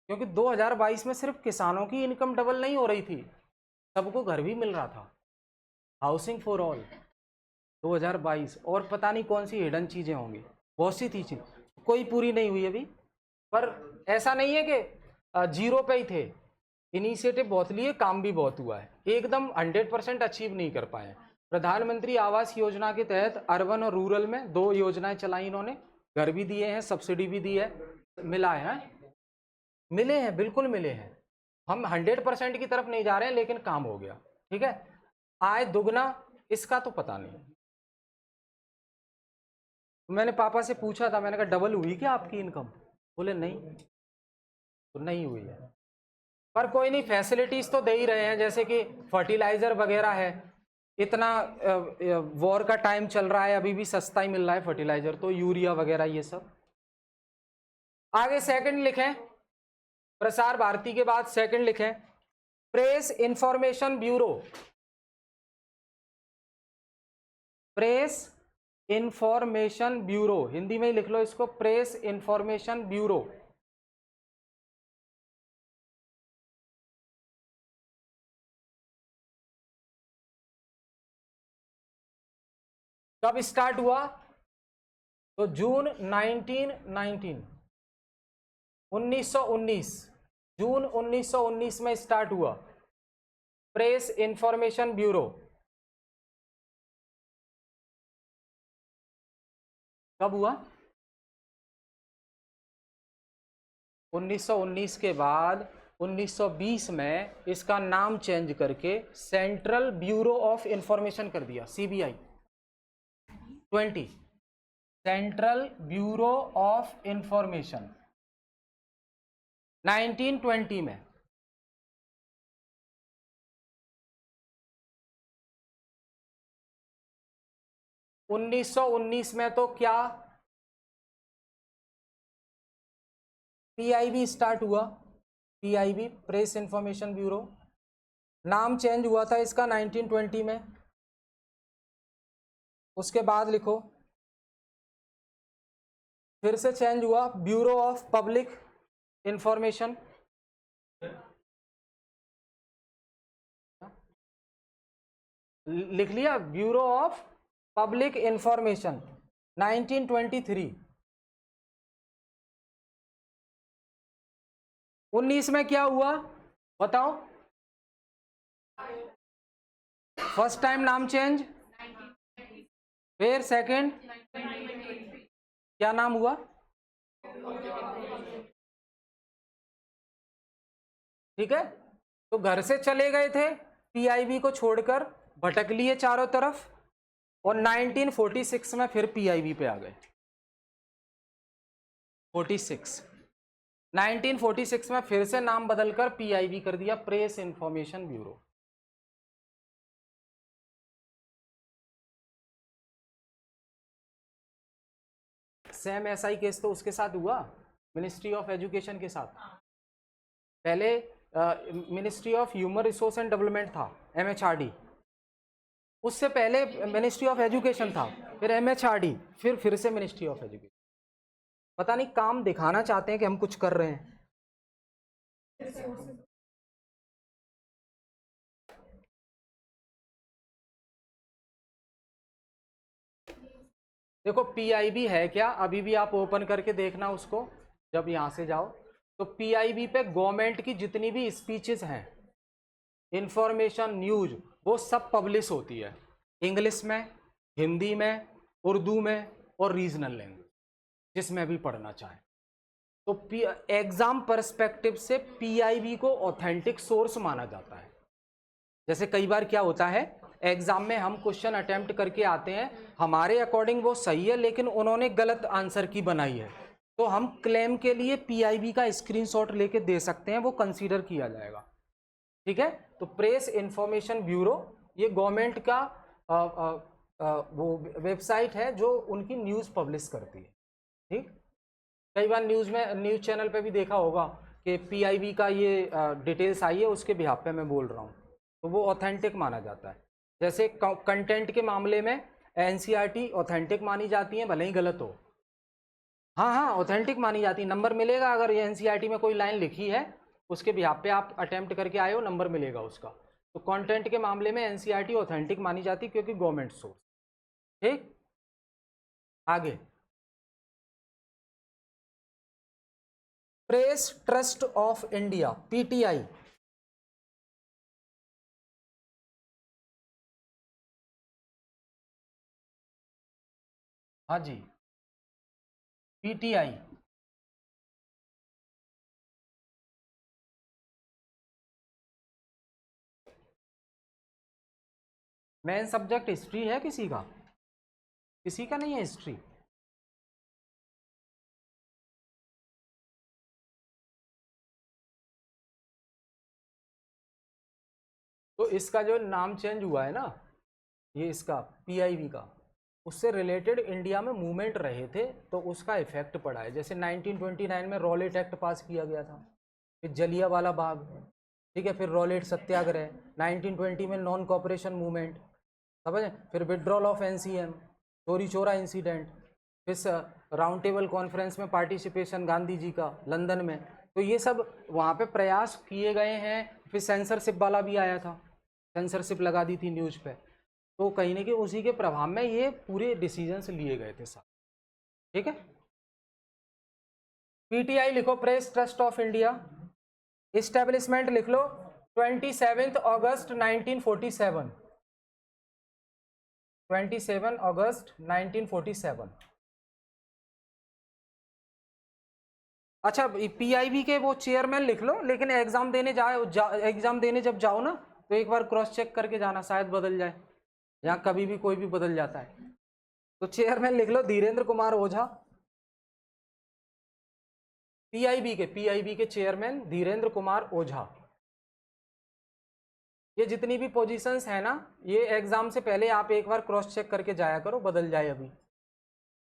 क्योंकि 2022 में सिर्फ किसानों की इनकम डबल नहीं हो रही थी, सबको घर भी मिल रहा था, हाउसिंग फॉर ऑल 2022। और पता नहीं कौन सी हिडन चीज़ें होंगी, बहुत सी चीज़ें, कोई पूरी नहीं हुई अभी। पर ऐसा नहीं है कि जीरो पे ही थे, इनिशिएटिव बहुत लिए, काम भी बहुत हुआ है, एकदम 100% अचीव नहीं कर पाए। प्रधानमंत्री आवास योजना के तहत अर्बन और रूरल में 2 योजनाएं चलाई इन्होंने, घर भी दिए हैं, सब्सिडी भी दी है, मिला है, मिले हैं, बिल्कुल मिले हैं। हम 100% की तरफ नहीं जा रहे हैं, लेकिन काम हो गया। ठीक है, आय दुगना इसका तो पता नहीं। मैंने पापा से पूछा था, मैंने कहा डबल हुई क्या आपकी इनकम? बोले नहीं, तो नहीं हुई है। पर कोई नहीं, फैसिलिटीज तो दे ही रहे हैं, जैसे कि फर्टिलाइजर वगैरह है, इतना वॉर का टाइम चल रहा है, अभी भी सस्ता ही मिल रहा है फर्टिलाइजर, तो यूरिया वगैरह ये सब। आगे सेकंड लिखें, प्रसार भारती के बाद सेकंड लिखें, press information bureau, press information bureau, Hindi में ही लिख लो इसको, प्रेस इंफॉर्मेशन ब्यूरो। कब स्टार्ट हुआ? तो जून 1919, 1919, जून 1919 में स्टार्ट हुआ प्रेस इंफॉर्मेशन ब्यूरो। कब हुआ? 1919 के बाद 1920 में इसका नाम चेंज करके सेंट्रल ब्यूरो ऑफ इंफॉर्मेशन कर दिया, CBI. 20 central bureau of information 1920 में। उन्नीस सौ 19 में तो क्या पीआईबी स्टार्ट हुआ, पीआईबी प्रेस इंफॉर्मेशन ब्यूरो। नाम चेंज हुआ था इसका 1920 में। उसके बाद लिखो, फिर से चेंज हुआ ब्यूरो ऑफ पब्लिक इंफॉर्मेशन। लिख लिया, ब्यूरो ऑफ पब्लिक इंफॉर्मेशन 1923। 19 में क्या हुआ बताओ? फर्स्ट टाइम नाम चेंज, फिर सेकंड क्या नाम हुआ? ठीक है, तो घर से चले गए थे पीआईबी को छोड़कर, भटक लिए चारों तरफ, और 1946 में फिर पीआईबी पे आ गए। 1946 में फिर से नाम बदलकर पीआईबी कर दिया, प्रेस इंफॉर्मेशन ब्यूरो। सेम ऐसा ही केस तो उसके साथ हुआ, मिनिस्ट्री ऑफ एजुकेशन के साथ। पहले ministry of human resource and development था, एमएचआरडी। उससे पहले मिनिस्ट्री ऑफ एजुकेशन था, फिर एमएचआरडी, फिर से मिनिस्ट्री ऑफ एजुकेशन। पता नहीं काम दिखाना चाहते हैं कि हम कुछ कर रहे हैं। देखो पीआईबी है क्या, अभी भी आप ओपन करके देखना उसको जब यहां से जाओ, तो पीआईबी पे गवर्नमेंट की जितनी भी स्पीचेस हैं, इंफॉर्मेशन, न्यूज, वो सब पब्लिश होती है, इंग्लिश में, हिंदी में, उर्दू में और रीजनल लैंग्वेज, जिसमें भी पढ़ना चाहे। तो एग्जाम पर्सपेक्टिव से पीआईबी को ऑथेंटिक सोर्स माना जाता है। जैसे कई बार क्या होता है, एग्जाम में हम क्वेश्चन अटेम्प्ट करके आते हैं, हमारे अकॉर्डिंग वो सही है लेकिन उन्होंने गलत आंसर की बनाई है, तो हम क्लेम के लिए पीआईबी का स्क्रीनशॉट लेके दे सकते हैं, वो कंसीडर किया जाएगा। ठीक है, तो प्रेस इंफॉर्मेशन ब्यूरो ये गवर्नमेंट का वो वेबसाइट है जो उनकी न्यूज़ पब्लिश करती है। ठीक, कई बार न्यूज़ में, न्यूज़ चैनल पे भी देखा होगा कि पीआईबी का ये डिटेल्स आई है, उसके बिहाफ पे मैं बोल रहा हूँ, तो वो ऑथेंटिक माना जाता है। जैसे कंटेंट के मामले में एनसीईआरटी ऑथेंटिक मानी जाती है, भले ही गलत हो। हाँ हाँ, ऑथेंटिक मानी जाती है, नंबर मिलेगा अगर ये एनसीईआरटी में कोई लाइन लिखी है, उसके बिहाफ पे आप अटेम्प्ट करके आए हो, नंबर मिलेगा उसका। तो कंटेंट के मामले में एनसीईआरटी ऑथेंटिक मानी जाती है क्योंकि गवर्नमेंट सोर्स। ठीक, आगे, press trust of India, PTI. हाँ जी, पीटीआई। मेन सब्जेक्ट हिस्ट्री है किसी का? किसी का नहीं है हिस्ट्री? तो इसका जो नाम चेंज हुआ है ना, ये इसका पीआईबी का, उससे रिलेटेड इंडिया में मूवमेंट रहे थे, तो उसका इफेक्ट पड़ा है। जैसे 1929 में रॉलेट एक्ट पास किया गया था, फिर जलियांवाला बाग, ठीक है। फिर रॉलेट सत्याग्रह, 1920 में नॉन कॉपरेशन मूवमेंट, समझे। फिर विड्रॉल ऑफ एनसीएम, चोरी चोरा इंसिडेंट, फिर राउंड टेबल कॉन्फ्रेंस में पार्टिसिपेशन गांधी जी का लंदन में। तो ये सब वहाँ पे प्रयास किए गए हैं। फिर सेंसरशिप वाला भी आया था, सेंसरशिप लगा दी थी न्यूज़ पे। तो कहीं ना कहीं उसी के प्रभाव में ये पूरे डिसीजंस लिए गए थे साहब, ठीक है। पीटीआई लिखो, press trust of India. Establishment लिख लो, 27 अगस्त 1947, 27 अगस्त 1947। अच्छा, पीआईबी के वो चेयरमैन लिख लो, लेकिन एग्जाम देने एग्जाम देने जब जाओ ना तो एक बार क्रॉस चेक करके जाना, शायद बदल जाए, यहाँ कभी भी कोई भी बदल जाता है। तो चेयरमैन लिख लो धीरेन्द्र कुमार ओझा, पीआईबी के चेयरमैन धीरेन्द्र कुमार ओझा। ये जितनी भी पोजीशंस है ना, ये एग्जाम से पहले आप एक बार क्रॉस चेक करके जाया करो, बदल जाए अभी।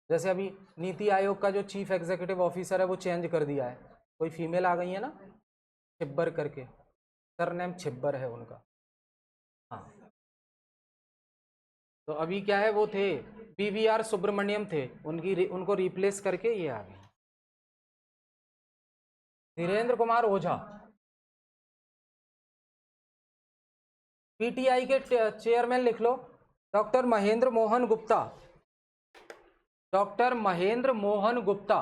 जैसे अभी नीति आयोग का जो चीफ एग्जीक्यूटिव ऑफिसर है वो चेंज कर दिया है, कोई फीमेल आ गई है ना, छिब्बर करके, सरनेम छिब्बर है उनका। हाँ, तो अभी क्या है, वो थे बीवीआर सुब्रमण्यम थे, उनको रिप्लेस करके ये आ गए धीरेन्द्र कुमार ओझा। पीटीआई के चेयरमैन लिख लो, डॉक्टर महेंद्र मोहन गुप्ता, डॉक्टर महेंद्र मोहन गुप्ता।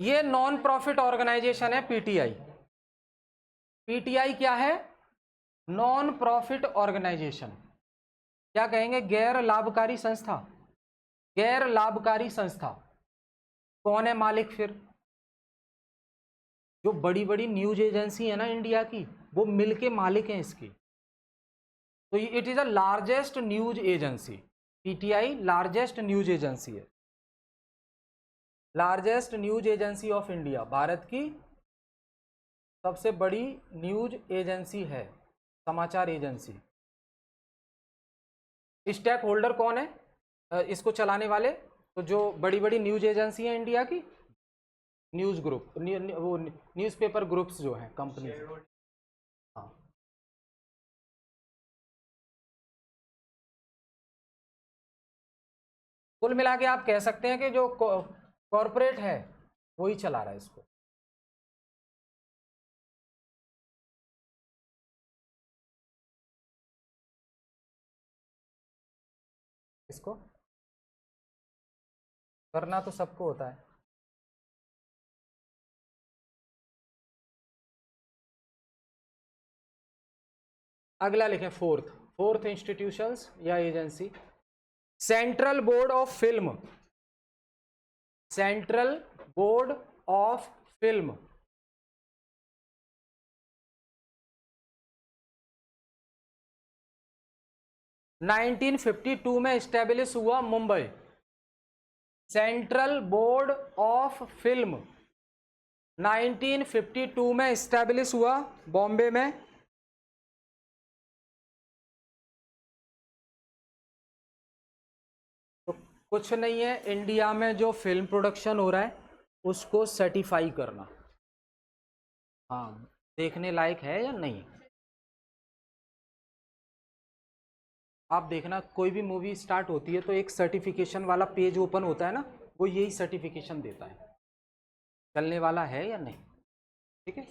ये नॉन प्रॉफिट ऑर्गेनाइजेशन है पीटीआई। पीटीआई क्या है? Non profit organisation. क्या कहेंगे? गैर लाभकारी संस्था, गैर लाभकारी संस्था। कौन है मालिक? फिर जो बड़ी बड़ी न्यूज एजेंसी है ना इंडिया की, वो मिलके मालिक हैं इसकी। तो it is the largest news agency, PTI largest news agency है, largest news agency of India, Bharat की सबसे बड़ी न्यूज एजेंसी है, समाचार एजेंसी। स्टेक होल्डर कौन है इसको चलाने वाले? तो जो बड़ी बड़ी न्यूज एजेंसी है इंडिया की, न्यूज ग्रुप, वो न्यूज़पेपर ग्रुप्स जो हैं, कंपनी। हाँ, कुल मिला के आप कह सकते हैं कि जो कॉरपोरेट है वही चला रहा है इसको। इसको करना तो सबको होता है। अगला लिखें, फोर्थ, फोर्थ इंस्टीट्यूशंस या agency, central board of film, central board of film. Nineteen 52 में स्टैब्लिश हुआ Mumbai, central board of film 1952 में स्टैब्लिश हुआ बॉम्बे में। तो कुछ नहीं है, इंडिया में जो फिल्म प्रोडक्शन हो रहा है उसको सर्टिफाई करना, हाँ देखने लायक है या नहीं। आप देखना, कोई भी मूवी स्टार्ट होती है तो एक सर्टिफिकेशन वाला पेज ओपन होता है ना, वो यही सर्टिफिकेशन देता है, चलने वाला है या नहीं, ठीक है।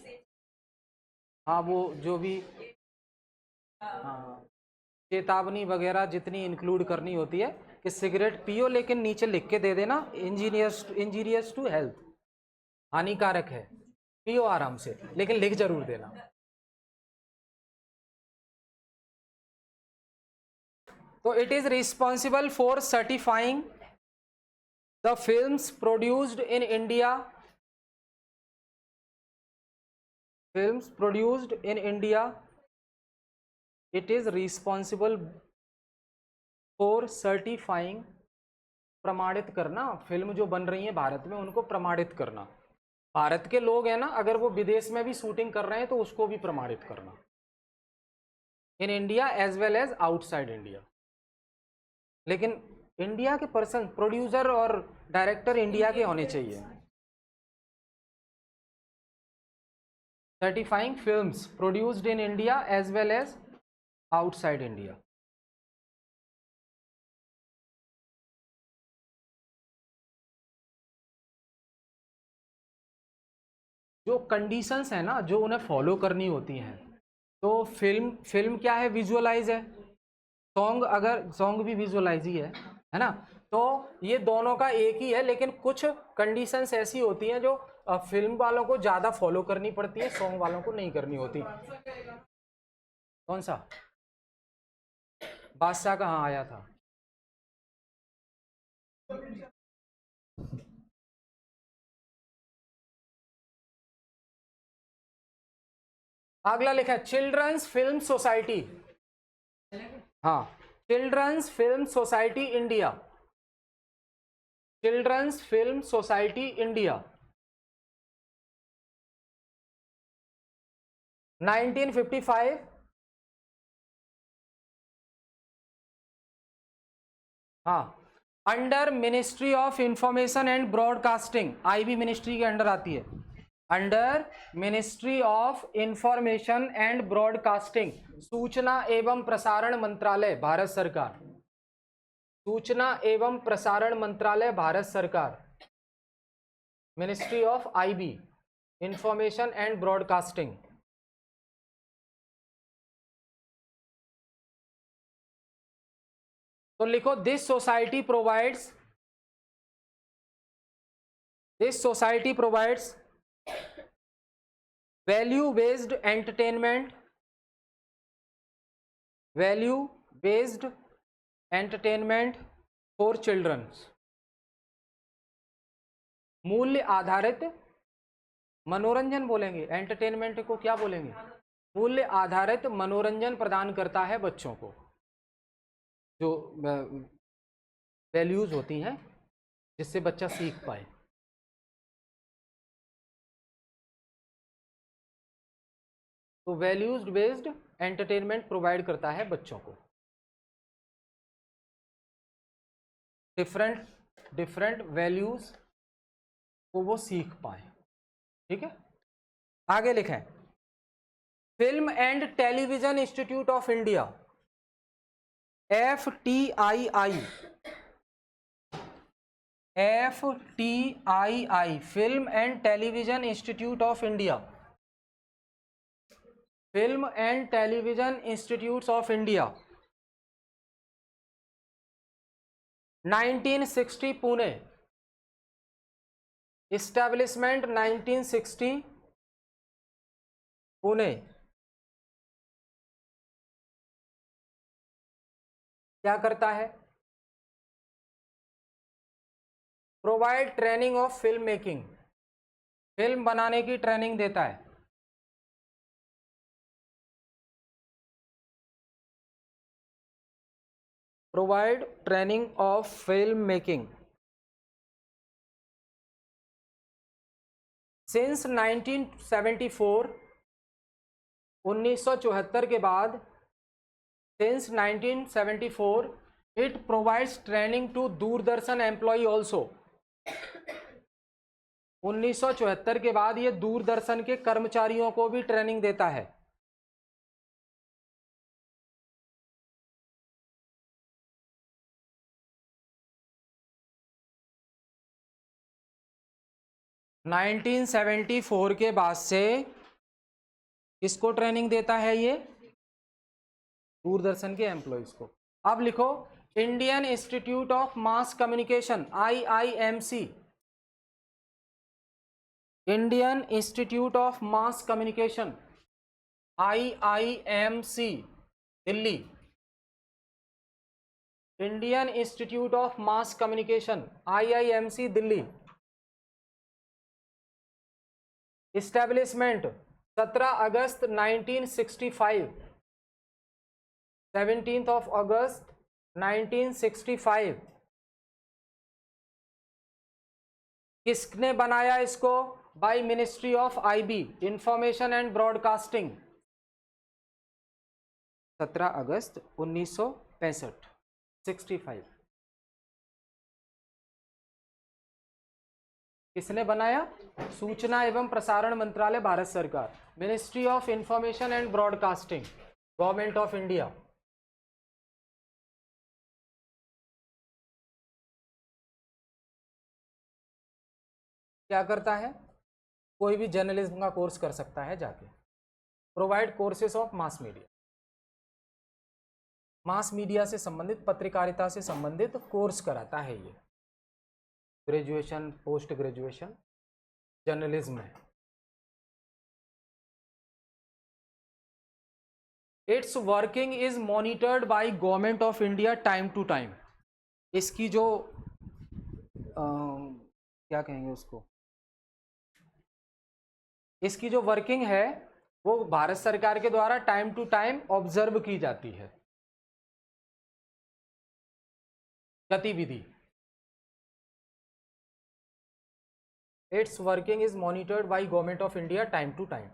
हाँ, वो जो भी, हाँ, चेतावनी वगैरह जितनी इंक्लूड करनी होती है कि सिगरेट पियो, लेकिन नीचे लिख के दे देना इंजीरियस टू हेल्थ, हानिकारक है, पियो आराम से, लेकिन लिख जरूर देना। तो it is responsible for certifying the films produced in India, films produced in India, it is responsible for certifying, प्रमाणित करना, फिल्म जो बन रही है भारत में उनको प्रमाणित करना। भारत के लोग हैं ना, अगर वो विदेश में भी शूटिंग कर रहे हैं तो उसको भी प्रमाणित करना। In India as well as outside India. लेकिन इंडिया के पर्सन, प्रोड्यूसर और डायरेक्टर इंडिया के होने चाहिए। Certifying films produced in India as well as outside India. जो कंडीशंस है ना, जो उन्हें फॉलो करनी होती हैं, तो फिल्म क्या है, विजुअलाइज है। सॉन्ग, अगर सॉन्ग भी विजुअलाइज ही है ना। तो ये दोनों का एक ही है, लेकिन कुछ कंडीशंस ऐसी होती हैं जो फिल्म वालों को ज़्यादा फॉलो करनी पड़ती है, सॉन्ग वालों को नहीं करनी होती। कौन सा बादशाह कहाँ आया था? अगला लिखा है चिल्ड्रंस फिल्म सोसाइटी। हाँ, children's film society India, children's film society India 1955। हाँ, under ministry of information and broadcasting, IB ministry के अंडर आती है। Under ministry of information and broadcasting, सूचना एवं प्रसारण मंत्रालय, भारत सरकार। सूचना एवं प्रसारण मंत्रालय, भारत सरकार। Ministry of IB, information and broadcasting. तो लिखो this society provides, this society provides value based entertainment, value based entertainment for children's, मूल्य आधारित मनोरंजन बोलेंगे, एंटरटेनमेंट को क्या बोलेंगे, मूल्य आधारित मनोरंजन प्रदान करता है बच्चों को। जो वैल्यूज होती हैं जिससे बच्चा सीख पाए। तो वैल्यूज बेस्ड एंटरटेनमेंट प्रोवाइड करता है बच्चों को, डिफरेंट वैल्यूज को वो सीख पाए। ठीक है, आगे लिखें film and television institute of India, FTII, FTII, film and television institute of India, film and television institutes of India 1960 Pune, establishment 1960 Pune. क्या करता है, provide training of film making, film बनाने की ट्रेनिंग देता है। Provide training of film making since 1974, 1974 के बाद, since 1974 it provides training to Doordarshan employ also. 1974 के बाद ये दूरदर्शन के कर्मचारियों को भी ट्रेनिंग देता है। नाइनटीन 1974 के बाद से किसको ट्रेनिंग देता है ये, दूरदर्शन के एम्प्लॉयज को। अब लिखो Indian institute of mass communication, IIMC, Indian institute of mass communication, IIMC Delhi, Indian institute of mass communication IIMC Delhi, establishment 17 अगस्त 1965, 17 अगस्त 1965। किसने बनाया इसको, by ministry of IB, information and broadcasting. 17 अगस्त 1965, 65। किसने बनाया? सूचना एवं प्रसारण मंत्रालय, भारत सरकार, ministry of information and broadcasting, government of India. क्या करता है? कोई भी जर्नलिज्म का कोर्स कर सकता है जाके। Provide courses of mass media, mass media से संबंधित, पत्रकारिता से संबंधित कोर्स कराता है ये। ग्रेजुएशन, पोस्ट ग्रेजुएशन जर्नलिज्म है। Its working is monitored by government of India time to time. इसकी जो क्या कहेंगे उसको, इसकी जो वर्किंग है वो भारत सरकार के द्वारा टाइम टू टाइम ऑब्जर्व की जाती है, गतिविधि। Its working is monitored by government of India time to time.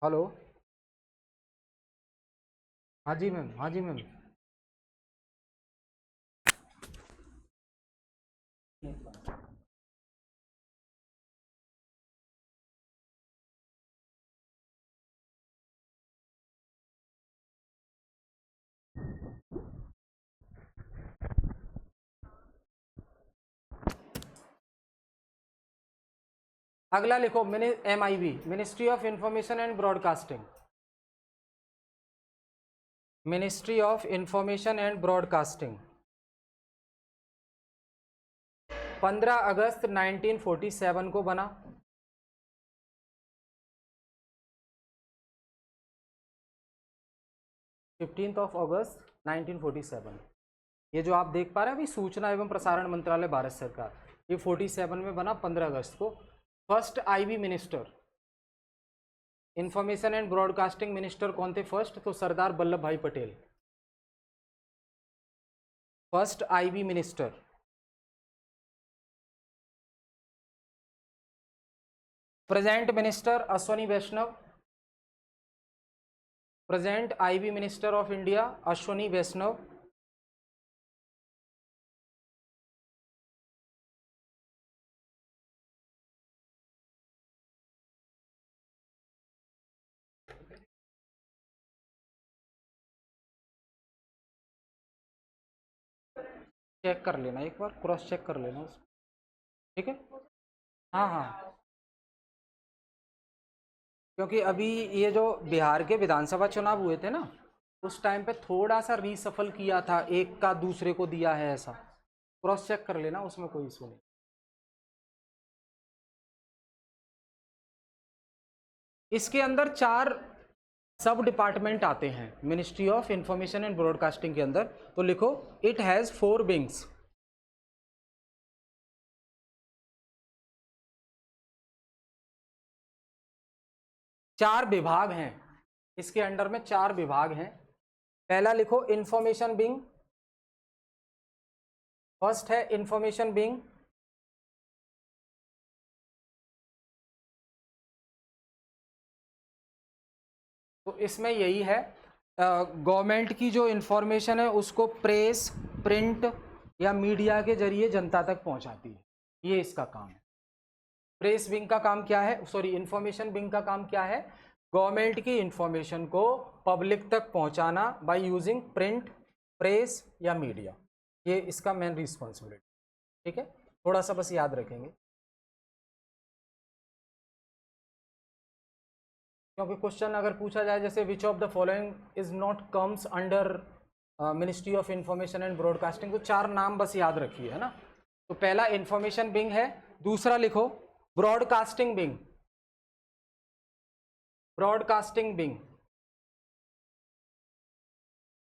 Hello, हाँ जी मैम, हाँ जी मैम। अगला लिखो, MIB, ministry of information and broadcasting, ministry of information and broadcasting, 15 अगस्त 1947 को बना। August 1947। ये जो आप देख पा रहे हैं अभी, सूचना एवं प्रसारण मंत्रालय, भारत सरकार, ये 47 में बना, 15 अगस्त को। First IB minister, information and broadcasting minister कौन थे फर्स्ट? तो Sardar Vallabh Bhai Patel, first IB minister. Present minister Ashwini Vaishnav, present IB minister of India Ashwini Vaishnav. Check कर लेना एक बार, क्रॉस चेक कर लेना उसको, ठीक है? हाँ हाँ, क्योंकि अभी ये जो बिहार के विधानसभा चुनाव हुए थे ना, उस टाइम पे थोड़ा सा रीसफल किया था, एक का दूसरे को दिया है, ऐसा क्रॉस चेक कर लेना, उसमें कोई इशू नहीं। इसके अंदर 4 सब डिपार्टमेंट आते हैं ministry of information and broadcasting के अंदर। तो लिखो, इट हैज 4 विंग्स। चार विभाग हैं इसके अंडर में, 4 विभाग हैं। पहला लिखो, इंफॉर्मेशन विंग, फर्स्ट है इंफॉर्मेशन विंग। तो इसमें यही है, गवर्नमेंट की जो इंफॉर्मेशन है उसको प्रेस, प्रिंट या मीडिया के जरिए जनता तक पहुंचाती है, ये इसका काम है। प्रेस विंग का काम क्या है, सॉरी, इंफॉर्मेशन विंग का काम क्या है? गवर्नमेंट की इंफॉर्मेशन को पब्लिक तक पहुंचाना बाय यूजिंग प्रिंट, प्रेस या मीडिया, ये इसका मेन रिस्पॉन्सिबिलिटी, ठीक है? थोड़ा सा बस याद रखेंगे, क्योंकि क्वेश्चन अगर पूछा जाए जैसे which of the following is not comes under ministry of information and broadcasting, तो 4 नाम बस याद रखिए, है ना? तो पहला इंफॉर्मेशन विंग है, दूसरा लिखो ब्रॉडकास्टिंग विंग, ब्रॉडकास्टिंग विंग,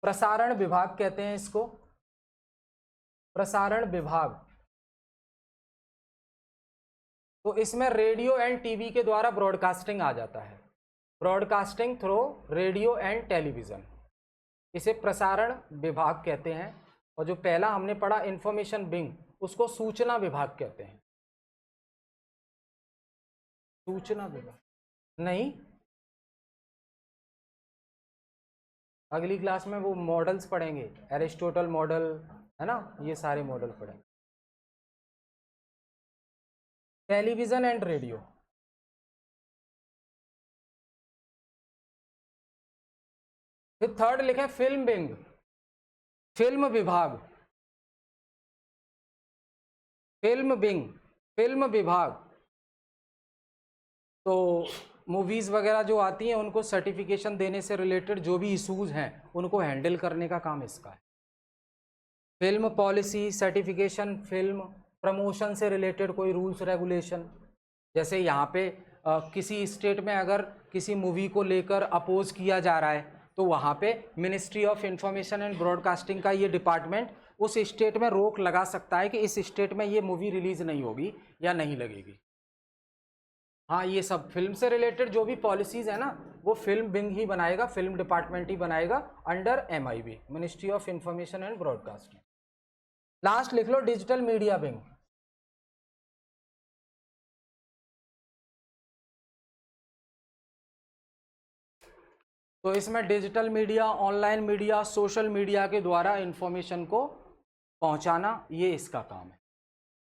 प्रसारण विभाग कहते हैं इसको, प्रसारण विभाग। तो इसमें रेडियो एंड टीवी के द्वारा ब्रॉडकास्टिंग आ जाता है, broadcasting through radio and television, इसे प्रसारण विभाग कहते हैं। और जो पहला हमने पढ़ा इंफॉर्मेशन विंग, उसको सूचना विभाग कहते हैं। सूचना विभाग नहीं, अगली क्लास में वो मॉडल्स पढ़ेंगे, एरिस्टोटल मॉडल है ना, ये सारे मॉडल पढ़ेंगे। टेलीविजन एंड रेडियो, फिर थर्ड लिखे फिल्म विंग, फिल्म विभाग, फिल्म विंग, फिल्म विभाग। तो मूवीज़ वगैरह जो आती हैं उनको सर्टिफिकेशन देने से रिलेटेड जो भी इशूज़ हैं उनको हैंडल करने का काम इसका है। Film policy, certification, film promotion से रिलेटेड कोई रूल्स रेगुलेशन, जैसे यहाँ पे किसी स्टेट में अगर किसी मूवी को लेकर अपोज किया जा रहा है तो वहाँ पे ministry of information and broadcasting का ये डिपार्टमेंट उस स्टेट में रोक लगा सकता है कि इस स्टेट में ये मूवी रिलीज नहीं होगी या नहीं लगेगी। हाँ, ये सब फिल्म से रिलेटेड जो भी पॉलिसीज़ है ना वो फिल्म विंग ही बनाएगा, फिल्म डिपार्टमेंट ही बनाएगा under MIB, ministry of information and broadcasting. Last लिख लो डिजिटल मीडिया विंग। तो इसमें digital media, online media, social media के द्वारा इंफॉर्मेशन को पहुंचाना, ये इसका काम है।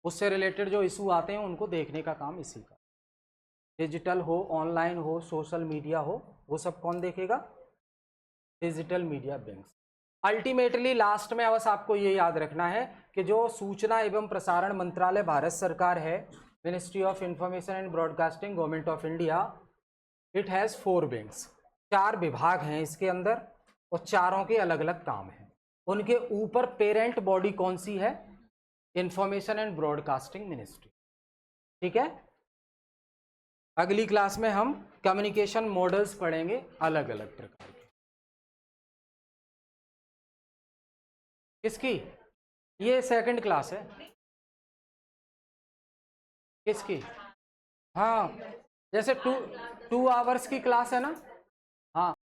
उससे रिलेटेड जो इशू आते हैं उनको देखने का काम इसी का। डिजिटल हो, ऑनलाइन हो, सोशल मीडिया हो, वो सब कौन देखेगा? Digital media wings. Ultimately last में बस आपको ये याद रखना है कि जो सूचना एवं प्रसारण मंत्रालय भारत सरकार है, ministry of information and broadcasting, government of India, it has 4 wings, 4 विभाग हैं इसके अंदर और चारों के अलग अलग काम हैं। उनके ऊपर पेरेंट बॉडी कौन सी है? Information and broadcasting ministry. ठीक है, अगली क्लास में हम कम्युनिकेशन मॉडल्स पढ़ेंगे अलग अलग प्रकार के। किसकी? ये सेकंड क्लास है। किसकी? हाँ, जैसे 2 आवर्स की क्लास है ना। हाँ।